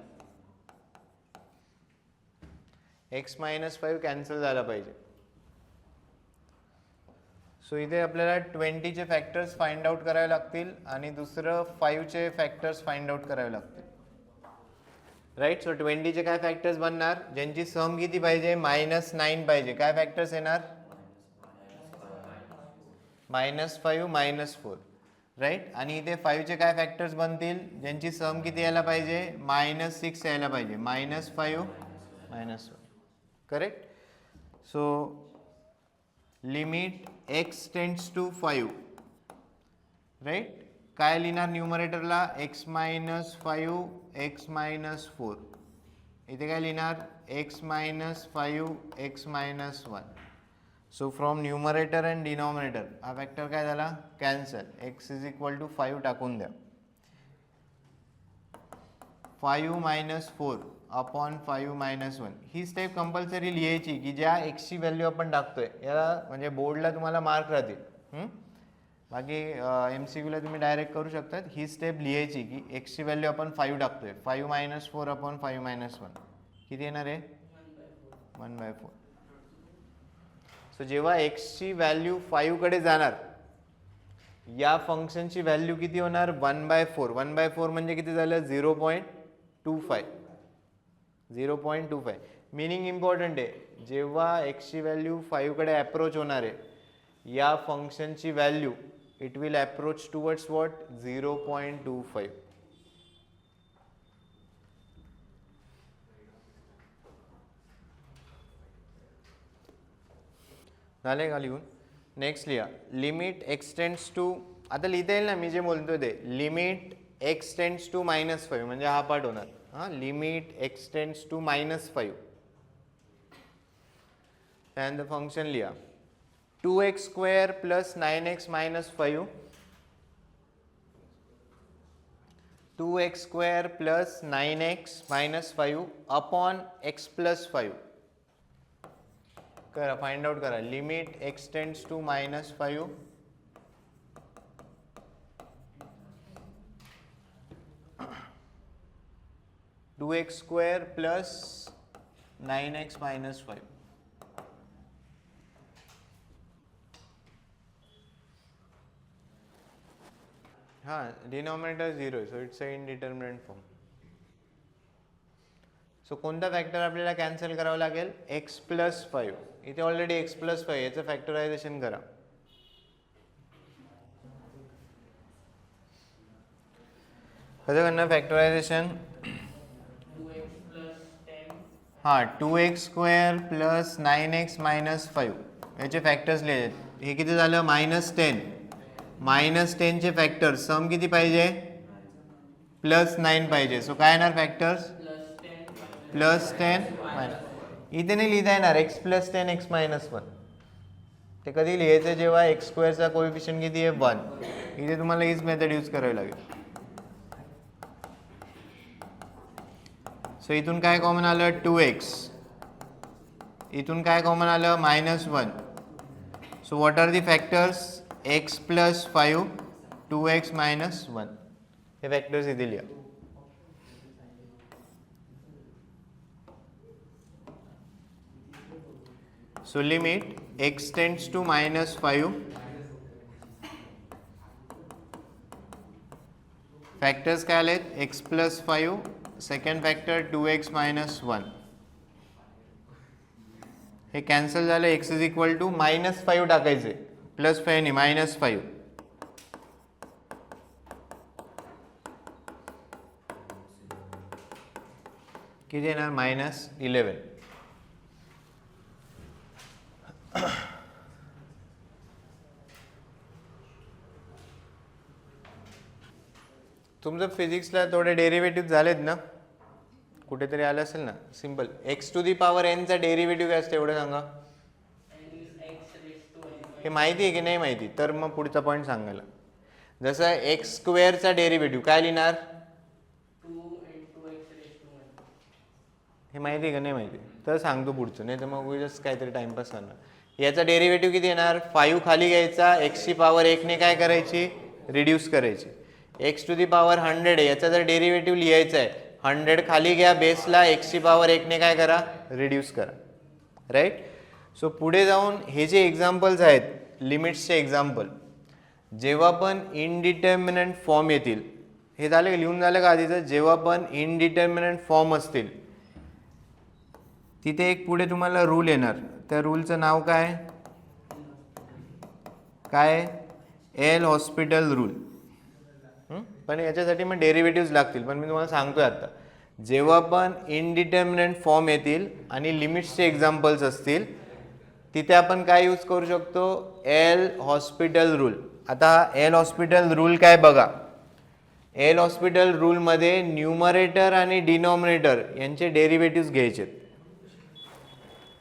x minus 5 cancel झाला पाहिजे. सो इथे आपल्याला 20चे फॅक्टर्स फाइंड आउट करावे लागतील आणि दुसरं 5चे फॅक्टर्स फाइंड आउट करावे लागतील. राईट. सो 20चे काय फॅक्टर्स बनणार ज्यांची सम किती पाहिजे -9 पाहिजे. काय फॅक्टर्स येणार -5 -4. राईट. आणि इथे 5चे काय फॅक्टर्स बनतील ज्यांची सम किती यायला पाहिजे -6 यायला पाहिजे. -5 -1. Correct. So limit x tends to 5. Right. काय लिहिणार न्यूमरेटरला x मायनस 5 x मायनस 4. इथे काय लिहिणार x minus 5 x minus 1. So from numerator and denominator हा फॅक्टर काय झाला cancel. x is equal to 5 टाकून द्या. 5 - 4 अपॉन 5 - 1. ही स्टेप कंपल्सरी लिहायची की ज्या x ची व्हॅल्यू आपण टाकतोय याला म्हणजे बोर्डला तुम्हाला मार्क राहतील. बाकी MCQला तुम्ही डायरेक्ट करू शकता. ही स्टेप लिहायची की x ची व्हॅल्यू आपण 5 टाकतोय. 5 - 4 अपॉन 5 - 1 किती येणार आहे 1/4. सो जेव्हा x ची व्हॅल्यू 5 कडे जाणार या फंक्शनची व्हॅल्यू किती होणार 1/4. 1/4 म्हणजे किती झालं 0.25. 0.25 मिनिंग इम्पॉर्टंट आहे. जेव्हा x ची व्हॅल्यू 5 कडे अप्रोच होणार आहे या फंक्शनची value it will approach towards what 0.25. झाले का लिहून. नेक्स्ट लिहा लिमिट x टेंड्स टू. आता लिहिता येईल ना मी जे बोलतोय ते. लिमिट x टेंड्स टू -5 म्हणजे हा पार्ट होणार. Limit x tends to -5. त्यानंतर फंक्शन लिहा 2x² plus 9x minus 5. 2x² plus 9x minus 5 upon x plus 5. करा, फाइंड आउट करा. Limit x tends to -5. 2x² plus 9x minus 5. Denominator 0, so it's a indeterminate form. So कोणता factor आपल्याला cancel करावा लागेल? x plus 5. इथे already x plus 5 याचं factorisation करा. कसं करणार factorisation? 2x² plus 9x minus 5 याचे फॅक्टर्स लिहायचे. हे किती झालं? -10. -10 चे फॅक्टर सम किती पाहिजे? +9 पाहिजे. सो काय येणार फॅक्टर्स? +10 इथे नाही लिहिता येणार x प्लस 10 x मायनस 1. ते कधी लिहायचं? जेव्हा x² चा कोएफिशियंट किती आहे? 1. इथे तुम्हाला हीच मेथड यूज करावी लागेल. सो इथून काय कॉमन आलं? 2x. इथून काय कॉमन आलं? -1. So what are the factors? x plus 5, 2x minus 1. हे फॅक्टर्स इथे लिहा. So limit x tends to -5. Factors काय आलेत? x plus 5, second factor 2x minus 1. हे कॅन्सल झालं. x इज इक्वल टू -5 टाकायचे, +5 नाही -5. किती येणार? -11. तुमचं फिजिक्सला थोडे डेरिव्हेटिव्ह झालेत ना? कुठेतरी आलं असेल ना? सिंपल. x⁴n चा डेरिव्हेटिव्ह काय असते एवढं सांगा. हे माहिती आहे की नाही माहिती? तर मग पुढचा पॉईंट सांगायला. जसं x² चा डेरिव्हेटिव्ह काय लिहिणार? हे माहिती आहे का नाही माहिती? तर सांगतो पुढचं, नाही तर मग उगाच काहीतरी टाइमपास करणार. याचा डेरिव्हेटिव्ह किती येणार? 5 खाली घ्यायचा, x⁴ ने काय करायची? रिड्यूस करायची. x⁴100 आहे, याचा जर डेरिव्हेटिव्ह लिहायचा आहे, 100 खाली घ्या बेसला, x⁴ ने काय करा? रिड्यूस करा. राईट. सो पुढे जाऊन हे जे एक्झाम्पल्स आहेत, लिमिट्सचे एक्झाम्पल, जेव्हा पण इनडिटर्मिनंट फॉर्म येतील, हे झालं का? लिहून झालं का आधीचं? जेव्हा पण इनडिटर्मिनंट फॉर्म असतील, तिथे एक पुढे तुम्हाला रूल येणार. त्या रूलचं नाव काय? काय? L hospital rule. पण याच्यासाठी मग डेरिव्हेटिव्ह लागतील, पण मी तुम्हाला सांगतोय आता. जेव्हा पण इनडिटर्मिनंट फॉर्म येतील आणि लिमिट्सचे एक्झाम्पल्स असतील, तिथे आपण काय यूज करू शकतो? L hospital rule. आता एल हॉस्पिटल रूल काय बघा. एल हॉस्पिटल रूलमध्ये न्यूमरेटर आणि डिनॉमिनेटर यांचे डेरिव्हेटिव्ह घ्यायचे.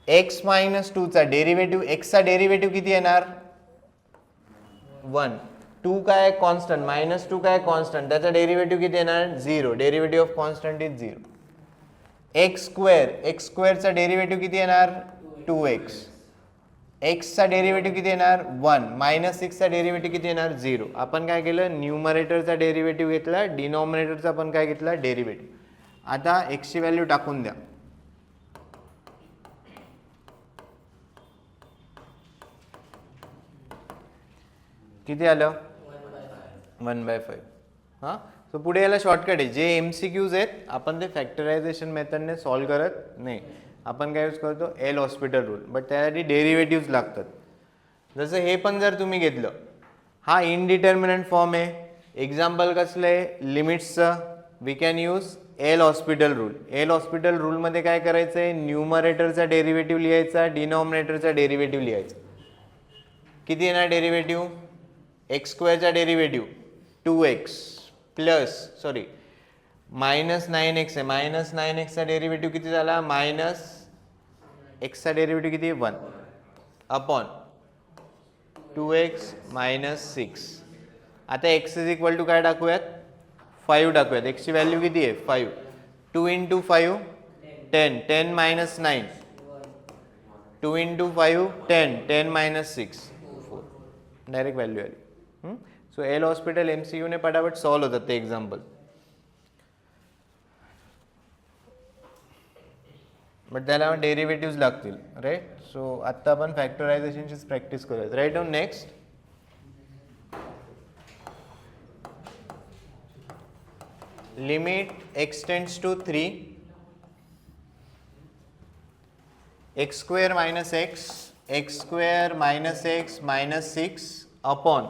x मायनस 2 चा डेरिव्हेटिव्ह, x चा डेरिव्हेटिव्ह किती येणार? 1. 2 काय? कॉन्स्टंट. -2 काय? कॉन्स्टंट. त्याचा डेरिव्हेटिव्ह किती येणार? 0. Derivative of constant is 0. x² चा डेरिव्हेटिव्ह किती येणार? 2x. x चा डेरिव्हेटिव्ह किती येणार? 1. -6 चा डेरिव्हेटिव्ह किती येणार? 0. आपण काय केलं? न्यूमरेटरचा डेरिव्हेटिव्ह घेतला, डिनॉमिनेटरचा पण काय घेतला? डेरिव्हेटिव्ह. आता x ची व्हॅल्यू टाकून द्या. किती आलं? 1/5. हां. सो पुढे याला शॉर्टकट आहे. जे MCQs आहेत आपण ते फॅक्टरायझेशन मेथडने सॉल्व करत नाही. आपण काय यूज करतो? L hospital rule. बट त्यासाठी डेरिव्हेटिव्ह लागतात. जसं हे पण जर तुम्ही घेतलं, हा इनडिटर्मिनंट फॉर्म आहे. एक्झाम्पल कसलं आहे? लिमिट्सचं. We can use L hospital rule. L hospital रूलमध्ये काय करायचं आहे? न्यूमरेटरचा डेरिव्हेटिव्ह लिहायचा, डिनॉमिनेटरचा डेरिव्हेटिव्ह लिहायचा. किती येणार डेरिव्हेटिव्ह? x² चा डेरिव्हेटिव्ह 2x प्लस -9x आहे. -9xचा डेरिव्हेटिव्ह किती झाला? -xचा डेरिव्हेटिव्ह किती? 1 अपॉन 2x - 6. आता x इज इक्वल टू काय टाकूयात? 5 टाकूयात. x ची व्हॅल्यू किती आहे? 5. 2 × 5 10. 10 - 9. 2 × 5 10. 10 - 6 4. डायरेक्ट व्हॅल्यू आली. सो एल हॉस्पिटल MCQ ने पटापट सॉल्व होतात ते एक्झाम्पल. बट त्याला डेरिव्हेटिव्ह लागतील, राईट. सो आत्ता आपण फॅक्टरायझेशनचीच प्रॅक्टिस करूयात. Write down next. Limit x tends to 3 x² - x x² - x -6 upon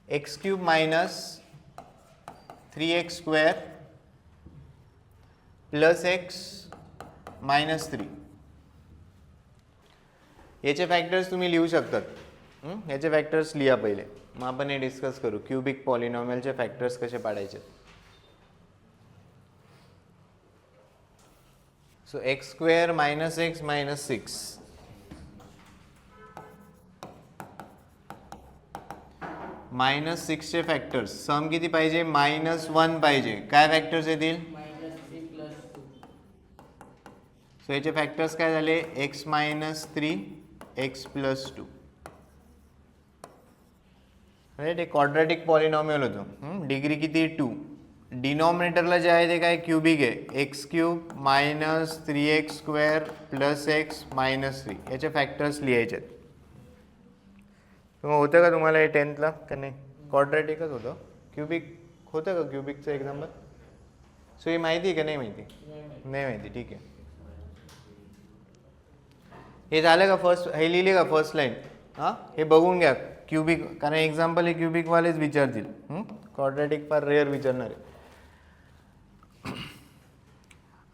x³ - 3x² plus x -3. याचे फॅक्टर्स तुम्ही लिहू शकतात. याचे फॅक्टर्स लिहा पहिले, मग आपण हे डिस्कस करू. क्यूबिक पॉलिनॉमियलचे फॅक्टर्स कसे पाडायचे. सो x² - x -6 -6 चे फॅक्टर्स सम किती पाहिजे? -1 पाहिजे. काय फॅक्टर्स येतील? सो याचे फॅक्टर्स काय झाले? x -3 x + 2. राईट. एक क्वाड्रॅटिक पॉलिनॉमियल होतं. डिग्री किती? 2. डिनॉमिनेटरला जे आहे ते काय? क्यूबिक आहे. x³ - 3x² + x -3. याचे फॅक्टर्स लिहायचे आहेत. होतं का तुम्हाला हे 10th का नाही? क्वाड्रॅटिकच होतं. क्यूबिक होतं का? क्यूबिकचं एक्झाम्पल. सो हे माहिती आहे का नाही माहिती? नाही माहिती. ठीक आहे. हे झालं का? फर्स्ट हे लिहिले का? First line. हां, हे बघून घ्या. क्यूबिक, कारण एक्झाम्पल हे क्यूबिकवालेच विचारतील. क्वाड्रॅटिक फार रेअर विचारणार आहे.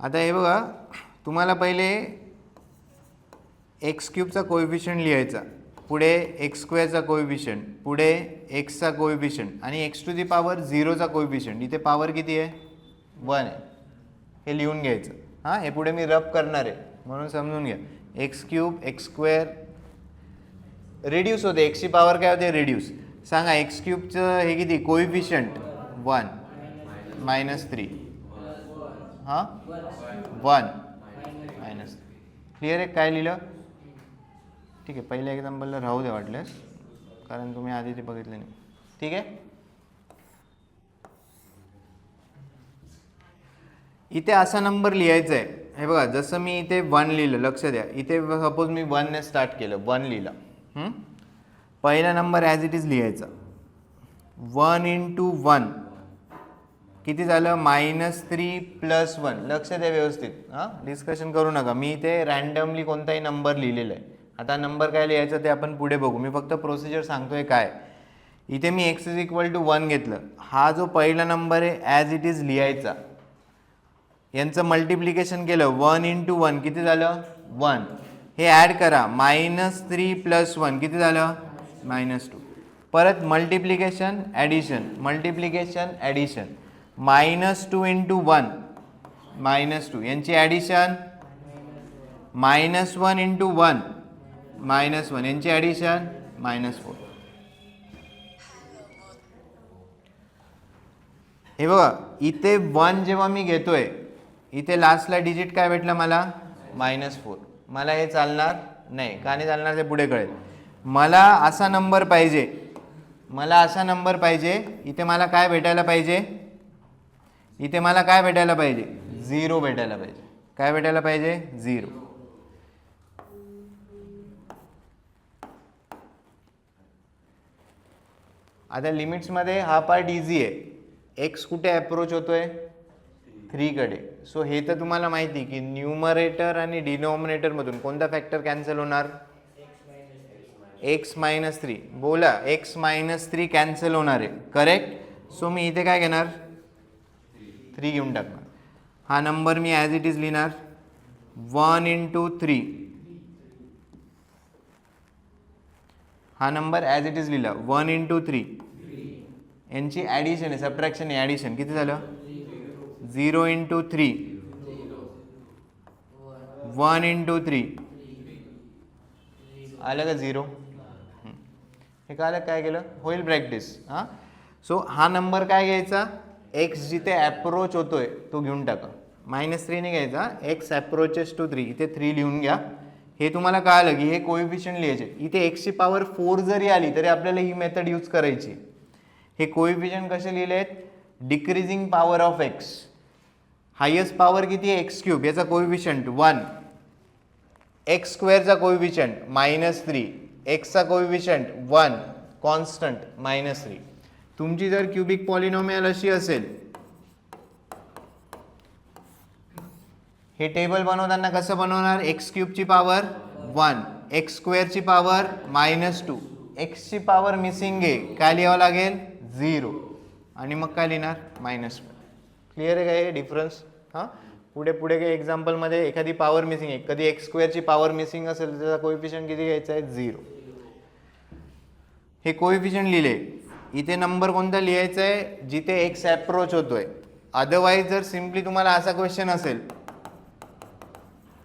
आता हे बघा, तुम्हाला पहिले x³ चा कोएफिशियंट लिहायचा, पुढे x² चा कोएफिशियंट, पुढे x चा कोएफिशियंट आणि x⁻0 चा कोएफिशियंट. इथे पॉवर किती आहे? 1 आहे. हे लिहून घ्यायचं. हां, हे पुढे मी रब करणार आहे म्हणून समजून घ्या. x³ x² रिड्यूस होते. x ची पॉवर काय होते? रिड्यूस. सांगा x³ चं हे किती? कोएफिशियंट 1 -3. हां, 1 -3. क्लिअर आहे? काय लिहिलं? ठीक आहे. पहिल्या एक्झाम्पलला राहू दे वाटल्यास, कारण तुम्ही आधी ते बघितलं नाही. ठीक आहे. इथे असा नंबर लिहायचा आहे. हे बघा, जसं मी इथे 1 लिहिलं, लक्ष द्या. इथे सपोज मी 1 ने स्टार्ट केलं, 1 लिहिलं. पहिला नंबर ॲज इट इज लिहायचा. 1 × 1 किती झालं? -3 + 1. लक्ष द्या व्यवस्थित. हां, डिस्कशन करू नका. मी इथे रँडमली कोणताही नंबर लिहिलेला आहे. आता नंबर काय लिहायचं ते आपण पुढे बघू. मी फक्त प्रोसिजर सांगतोय काय. इथे मी x = 1 घेतलं. हा जो पहिला नंबर आहे ॲज इट इज लिहायचा. यांचं मल्टिप्लिकेशन केलं. 1 × 1 किती झालं? 1. हे ॲड करा. -3 + 1 किती झालं? -2. परत मल्टिप्लिकेशन ॲडिशन, मल्टिप्लिकेशन ॲडिशन. -2 × 1 -2. यांची ॲडिशन. -1 × 1 -1. यांची ॲडिशन -4. हे बघा, इथे 1 जेव्हा मी घेतोय, इथे लास्टला डिजिट काय भेटला मला? -4. मला हे चालणार नाही. का नाही चालणार ते पुढे कळेल. मला असा नंबर पाहिजे. मला असा नंबर पाहिजे. इथे मला काय भेटायला पाहिजे? इथे मला काय भेटायला पाहिजे? 0 भेटायला पाहिजे. काय भेटायला पाहिजे? 0. आता लिमिट्समध्ये हा पार्ट इझी आहे. x कुठे अप्रोच होतोय? 3 कडे. सो हे तर तुम्हाला माहिती की न्यूमरेटर आणि डिनॉमिनेटर मधून कोणता फॅक्टर कॅन्सल होणार? x -3. बोला, x -3 कॅन्सल होणार आहे. करेक्ट. सो मी इथे काय घेणार? 3 घेऊन टाकणार. हा number me as it is लिहिणार. 1 × 3. हा नंबर ॲज इट इज लिहिला. 1 × 3. यांची ॲडिशन आहे, सबट्रॅक्शन आहे. ॲडिशन किती झालं? 0 इंटू 3, 1 इंटू 3, आलं का 0? हे काय आलं, काय केलं, होईल प्रॅक्टिस. हां, सो हा नंबर काय घ्यायचा, एक्स जिथे अप्रोच होतोय तो घेऊन टाका. -3 ने घ्यायचा, एक्स अप्रोचेस टू 3, इथे 3 लिहून घ्या. हे तुम्हाला कळालं की हे कोएफिशियंट लिहायचे. इथे एक्सची पॉवर 4 जरी आली तरी आपल्याला ही मेथड यूज करायची. हे कोएफिशियंट कसे लिहिलेत, decreasing power of x. Highest power किती आहे, एक्स क्यूब, याचा कोएफिशियंट 1, एक्स स्क्वेअरचा कोएफिशियंट -3, एक्सचा कोएफिशियंट 1, कॉन्स्टंट -3. तुमची जर क्यूबिक पॉलिनॉमियल अशी असेल, हे टेबल बनवताना कसं बनवणार, एक्स क्यूबची पॉवर 1, एक्स स्क्वेअरची पॉवर -2, एक्सची पॉवर मिसिंग आहे, काय लिहावं लागेल, 0, आणि मग काय लिहिणार, -1. क्लिअर आहे का हे डिफरन्स? हां, पुढे पुढे काही एक्झाम्पलमध्ये एखादी पॉवर मिसिंग आहे, कधी एक्स स्क्वेअरची पॉवर मिसिंग असेल तर त्याचा कोएफिशियंट किती घ्यायचा आहे, 0. हे कोएफिशियंट लिहिले. इथे नंबर कोणता लिहायचा आहे, जिथे एक्स अप्रोच होतोय. अदरवाईज जर सिम्पली तुम्हाला असा क्वेश्चन असेल,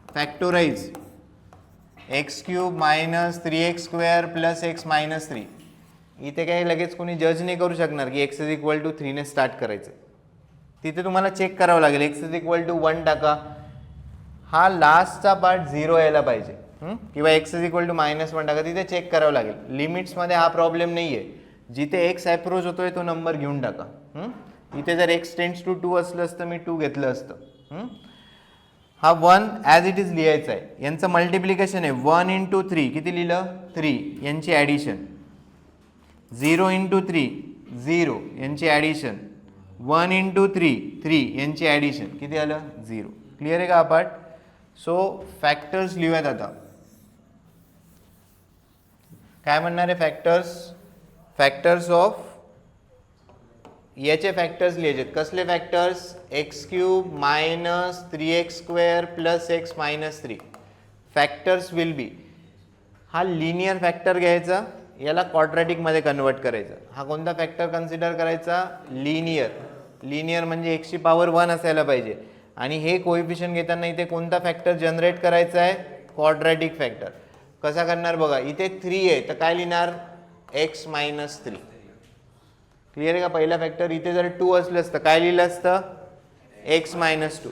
factorise x cube -3x square plus x -3, इथे काही लगेच कोणी जज नाही करू शकणार की एक्स इज इक्वल टू 3 ने स्टार्ट करायचं. तिथे तुम्हाला चेक करावं लागेल, एक्स इज इक्वल टू 1 टाका, हा लास्टचा पार्ट 0 यायला पाहिजे, किंवा एक्स इज इक्वल टू -1 टाका, तिथे चेक करावं लागेल. लिमिट्समध्ये हा प्रॉब्लेम नाही आहे, जिथे एक्स अप्रोच होतोय तो नंबर घेऊन टाका. इथे जर एक्स टेंड्स टू 2 असलं असतं, मी 2 घेतलं असतं. हा 1 ॲज इट इज लिहायचा आहे. यांचं मल्टिप्लिकेशन आहे, 1 इंटू 3, किती लिहिलं, 3, यांची ॲडिशन, 0 इंटू 3, 0, यांची ॲडिशन, 1 इंटू 3, 3, यांची ॲडिशन, किती आलं, 0. क्लिअर आहे का हा पार्ट? सो फॅक्टर्स लिहूयात आता. काय म्हणणार आहे फॅक्टर्स, फॅक्टर्स ऑफ, याचे फॅक्टर्स लिहायचे. कसले factors, x cube -3x square plus x -3. Factors will be, हा लिनियर फॅक्टर घ्यायचा, याला क्वाड्रॅटिकमध्ये कन्वर्ट करायचं. हा कोणता फॅक्टर कन्सिडर करायचा, लिनियर. लिनियर म्हणजे एक्सची पॉवर 1 असायला पाहिजे. आणि हे कोएफिशियंट घेताना इथे कोणता फॅक्टर जनरेट करायचा आहे, क्वाड्रॅटिक फॅक्टर. कसा करणार बघा, इथे 3 आहे तर काय लिहिणार, एक्स -3. क्लिअर आहे का, पहिला फॅक्टर. इथे जर 2 असलं असतं काय लिहिलं असतं, एक्स -2.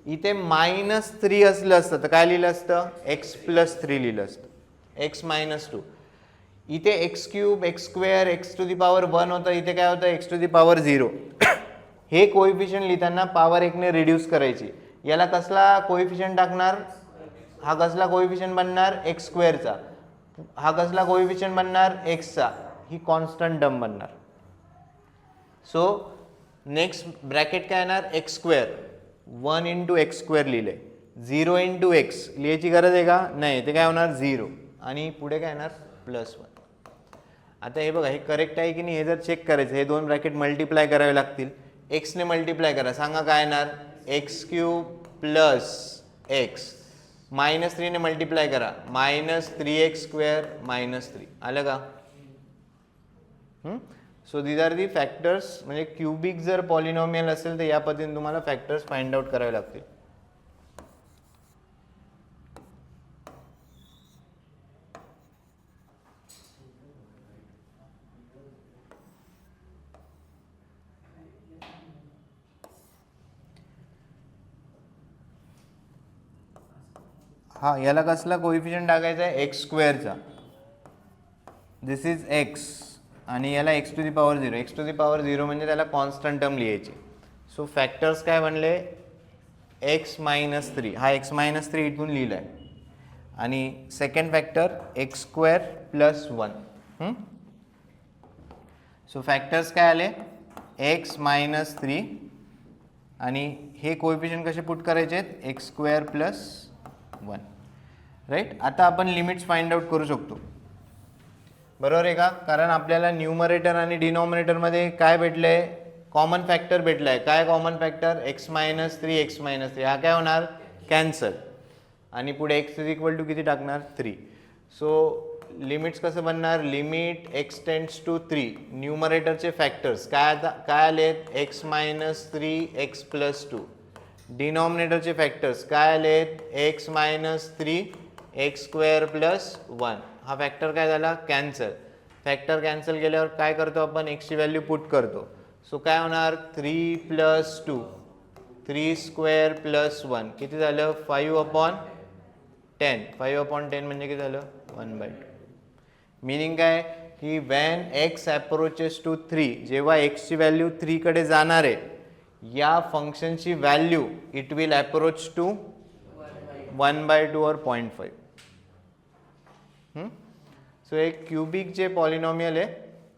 इथे -3 असलं असतं तर काय लिहिलं असतं, एक्स +3 लिहिलं असतं, एक्स -2. इथे x cube, x square, x to the power 1 होतं, इथे काय होतं, एक्स टू दी पॉवर 0. हे कोएफिशियंट लिहिताना पॉवर 1 ने रिड्यूस करायची. याला कसला कोएफिशियंट टाकणार, हा कसला कोएफिशियंट बनणार, एक्स स्क्वेअरचा. हा कसला कोएफिशियंट बनणार, एक्सचा. ही कॉन्स्टंट टर्म बनणार. सो नेक्स्ट ब्रॅकेट काय येणार, x square, 1 into x square लिहिले, 0 इंटू एक्स लिहायची गरज आहे का, नाही, ते काय होणार, 0, आणि पुढे काय येणार, +1. आता हे बघा, हे करेक्ट आहे की नाही हे जर चेक करायचं, हे दोन ब्रॅकेट मल्टिप्लाय करावे लागतील. एक्सने मल्टिप्लाय करा, सांगा काय येणार, एक्स क्यूब प्लस एक्स, -3 ने मल्टिप्लाय करा, -3x स्क्वेअर -3, आलं का. So these R the factors. म्हणजे क्यूबिक जर पॉलिनॉमियल असेल तर या पद्धतीने तुम्हाला फॅक्टर्स फाइंड आउट करावे लागतील. हा, याला कसला कोएफिशियंट टाकायचा आहे, एक्स स्क्वेअरचा. दिस इज एक्स, आणि याला x to the power 0. X to the power 0 म्हणजे त्याला कॉन्स्टंट टर्म लिहायची. सो फॅक्टर्स काय बनले, एक्स -3, हा एक्स -3 इथून लिहिला आहे, आणि second factor x square plus 1. So factors काय आले, एक्स -3, आणि हे कोएफिशियंट कसे पुट करायचे आहेत, एक्स स्क्वेअर प्लस 1. राईट. आता आपण लिमिट्स फाइंड आउट करू शकतो, बरोबर आहे का, कारण आपल्याला न्यूमरेटर आणि डिनॉमिनेटरमध्ये काय भेटलंय, कॉमन फॅक्टर भेटलाय. काय कॉमन फॅक्टर, एक्स -3, एक्स -3, हा काय होणार, कॅन्सल, आणि पुढे एक्स इज इक्वल टू किती टाकणार, 3. सो लिमिट्स कसं बनणार, लिमिट एक्स टेंड्स टू 3, न्यूमरेटरचे फॅक्टर्स काय काय आलेत, एक्स मायनस 3 एक्स प्लस 2, डिनॉमिनेटरचे फॅक्टर्स काय आलेत, x minus 3 x square plus 1. हा फॅक्टर काय झाला, कॅन्सल. फॅक्टर कॅन्सल केल्यावर काय करतो आपण, एक्सची व्हॅल्यू पुट करतो. सो काय होणार, 3 प्लस 2 3 स्क्वेअर प्लस 1 किती झालं, 5/10. 5/10 म्हणजे किती झालं, 1/2. मिनिंग काय की व्हॅन एक्स अप्रोचेस टू 3, जेव्हा एक्सची व्हॅल्यू 3 कडे जाणार आहे, या फंक्शनची value it will approach to 1/2 और 0.5. सो एक क्यूबिक जे पॉलिनॉमियल आहे,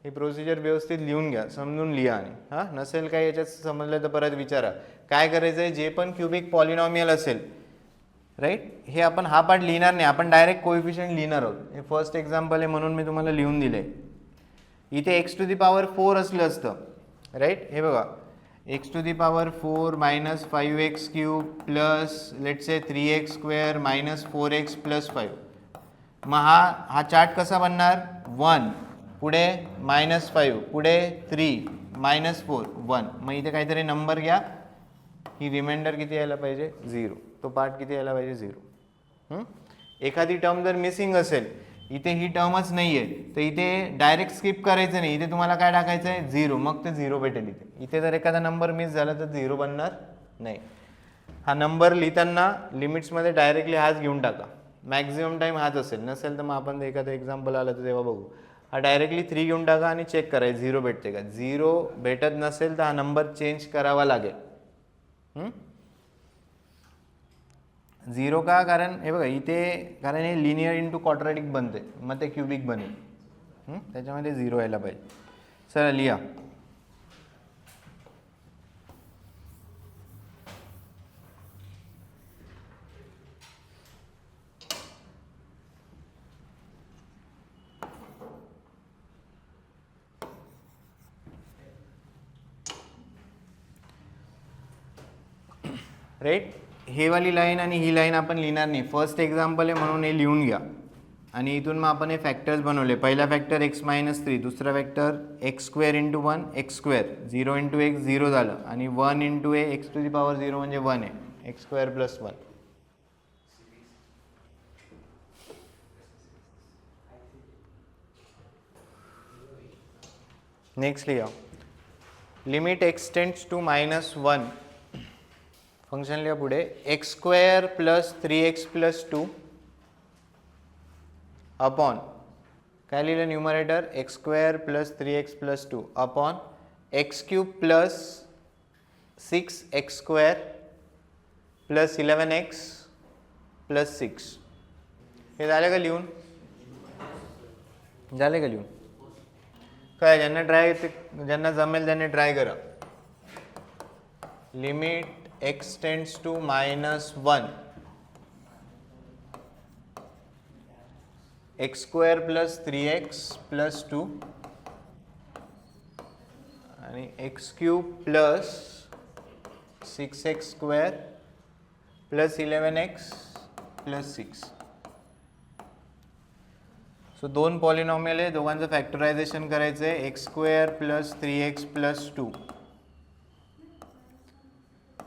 ही प्रोसिजर व्यवस्थित लिहून घ्या, समजून लिहा. आणि हां नसेल काय याच्यात समजलं तर परत विचारा. काय करायचं आहे, जे पण क्यूबिक पॉलिनॉमियल असेल राईट, हे आपण हा पार्ट लिहिणार नाही, आपण डायरेक्ट कोएफिशियंट लिहिणार आहोत. हे फर्स्ट एक्झाम्पल आहे म्हणून मी तुम्हाला लिहून दिलं आहे. इथे एक्स टू दी पॉवर 4 असलं असतं राईट. हे बघा, x to the power 4 minus 5x cube plus let's say 3x square minus 4x plus 5. मग हा चार्ट कसा बनणार, 1 पुढे -5 पुढे 3 -4 1. मग इथे काहीतरी नंबर घ्या, ही रिमाइंडर किती यायला पाहिजे, 0. तो पार्ट किती यायला पाहिजे, 0. एखादी टर्म जर मिसिंग असेल, इथे ही टर्मच नाही आहे, तर इथे डायरेक्ट स्किप करायचं नाही, इथे तुम्हाला काय टाकायचं आहे, 0. मग ते 0 भेटेल. इथे जर एखादा नंबर मिस झाला तर 0 बनणार नाही. हा नंबर लिहिताना लिमिट्समध्ये डायरेक्टली हाच घेऊन टाका. मॅक्झिमम टाईम हाच असेल, नसेल तर मग आपण एखादं एक्झाम्पल आलं तर तेव्हा बघू. हा डायरेक्टली 3 घेऊन टाका आणि चेक करायचं 0 भेटते का. 0 भेटत नसेल तर हा नंबर चेंज करावा लागेल. 0 का, कारण हे बघा इथे, कारण हे लिनियर इंटू क्वाड्रॅटिक बनते, मग ते क्यूबिक बनेल. त्याच्यामध्ये 0 यायला पाहिजे. चला लिहा. राईट, हे वाली लाईन आणि ही लाईन आपण लिहिणार नाही, फर्स्ट एक्झाम्पल आहे म्हणून हे लिहून घ्या. आणि इथून मग आपण हे फॅक्टर्स बनवले. पहिला फॅक्टर x मायनस 3, दुसरा factor x square into 1 x square, 0 into x 0 झालं, आणि 1 into a x to the power 0 म्हणजे 1 आहे, एक्स स्क्वेअर प्लस 1. नेक्स्ट लिहा, limit x tends to -1, function लिहा पुढे, x square plus 3x plus 2 upon काय लिहिलं numerator, x square plus 3x plus 2 upon x cube plus 6x square plus 11x plus 6. हे झालं का लिहून, झाले का लिहून. काय ज्यांना जमेल त्यांनी ट्राय करा. Limit x tends to -1, x square plus 3x plus 2 आणि x cube plus 6x square plus 11x plus 6. So दोन पॉलिनॉमियल आहे, दोघांचं फॅक्टरायझेशन करायचं आहे. X square plus 3x plus 2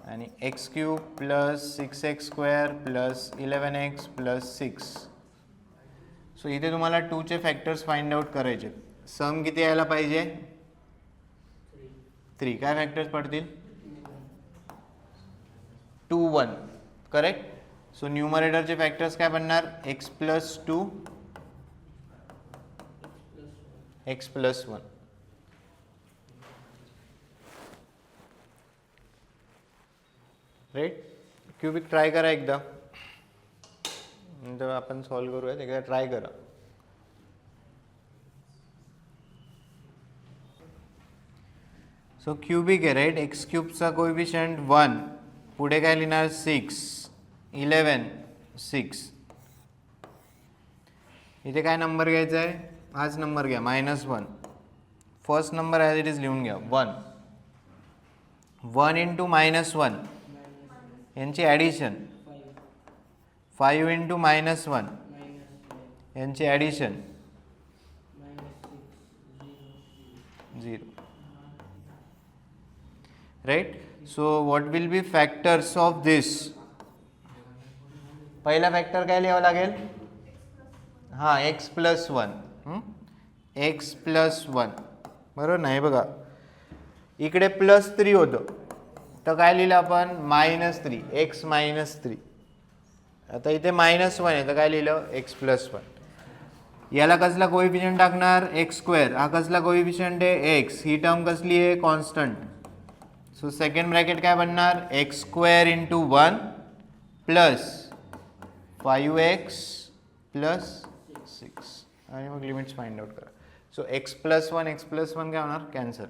आणि x cube plus 6x square plus 11x plus 6. So इथे तुम्हाला 2चे factors find out करायचे. सम किती यायला पाहिजे, 3. काय फॅक्टर्स पडतील, 2 1, करेक्ट. सो न्यूमरेटरचे फॅक्टर्स काय बनणार, x plus 2 x plus 1. Right, cubic try करा एकदा, नंतर आपण सॉल्व करूयात, एकदा ट्राय करा. सो क्यूबिक आहे राईट, एक्स क्यूबचा कोएफिशियंट 1, पुढे काय लिहिणार 6 11 6. इथे काय नंबर घ्यायचा आहे, हाच नंबर घ्या -1. First number as it is लिहून घ्या 1. 1 इंटू -1 यांची ॲडिशन, 5 इंटू -1 यांची addition, 0. Right? So what will be factors of this? पहिला फॅक्टर काय लिहावं लागेल? हां, x प्लस 1. x प्लस 1 बरोबर नाही बघा, इकडे प्लस 3 होतं तर काय लिहिलं आपण? -3, x -3. आता इथे -1 आहे तर काय लिहिलं? x plus 1. याला कसला कोएफिशियंट टाकणार? x². हा कसला कोएफिशियंट आहे? x. ही टर्म कसली आहे? कॉन्स्टंट. सो सेकंड ब्रॅकेट काय बनणार? x² into 1 plus 5x plus 6 आणि मग लिमिट्स फाइंड आउट करा. सो x प्लस 1 काय होणार? कॅन्सल.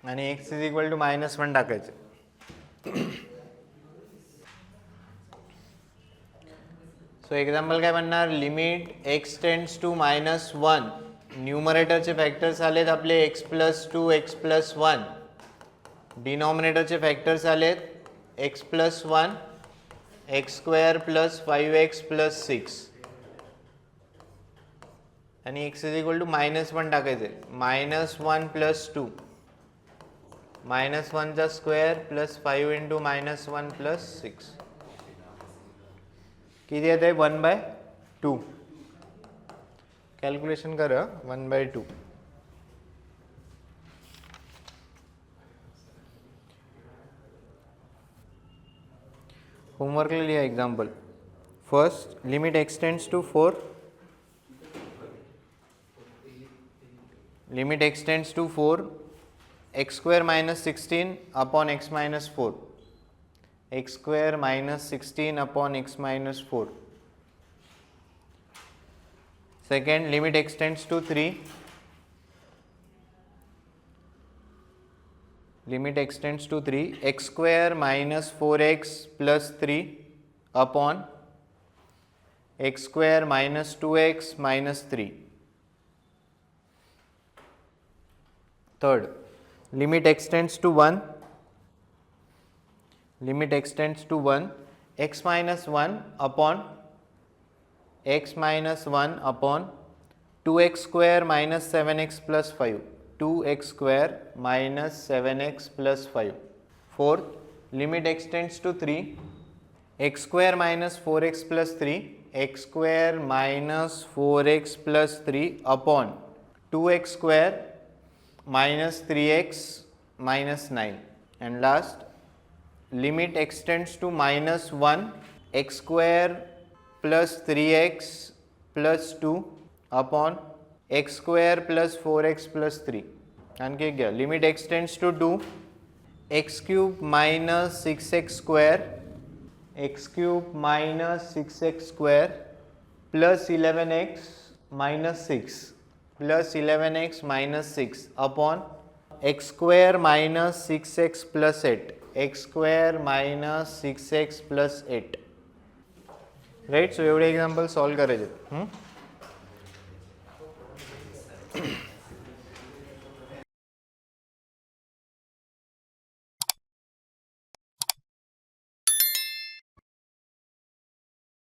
आणि x इज इक्वल टू -1 टाकायचे. सो एक्झाम्पल काय बनणार? Limit x tends to -1. न्यूमरेटरचे फॅक्टर्स आलेत आपले x प्लस 2, x प्लस 1. डिनॉमिनेटरचे फॅक्टर्स आलेत x plus 1, x² plus 5x plus 6 आणि x इज इक्वल टू -1 टाकायचे. -1 प्लस 2, -1 चा स्क्वेअर प्लस 5 इंटू -1 प्लस 6 किती येते? 1/2. कॅल्क्युलेशन करा. 1/2. होमवर्कला लिहा example. First, limit x tends to 4. Limit x tends to 4, x² minus 16 upon x minus 4. x² minus 16 upon x minus 4. Second, limit x tends to 3. Limit x tends to 3, x² minus 4x plus 3 upon x² minus 2x minus 3. Third, limit x tends to 1. Limit x tends to 1, x minus 1 upon x minus 1 upon 2x square minus 7x plus 5. 2x square minus 7x plus 5. Fourth, limit x tends to 3, x square minus 4x plus 3, x square minus 4x plus 3 upon 2x square minus 3x minus 9. And last, limit x tends to -1, x square plus 3x plus 2 upon x square plus 4x plus 3. आणखी एक घ्या. Limit x tends to 2, x cube minus 6x square, x cube minus 6x square plus 11x minus 6 plus 11x minus 6 upon x square minus 6x plus 8. x square minus 6x plus 8. Right. So एवढे example solve करायचे.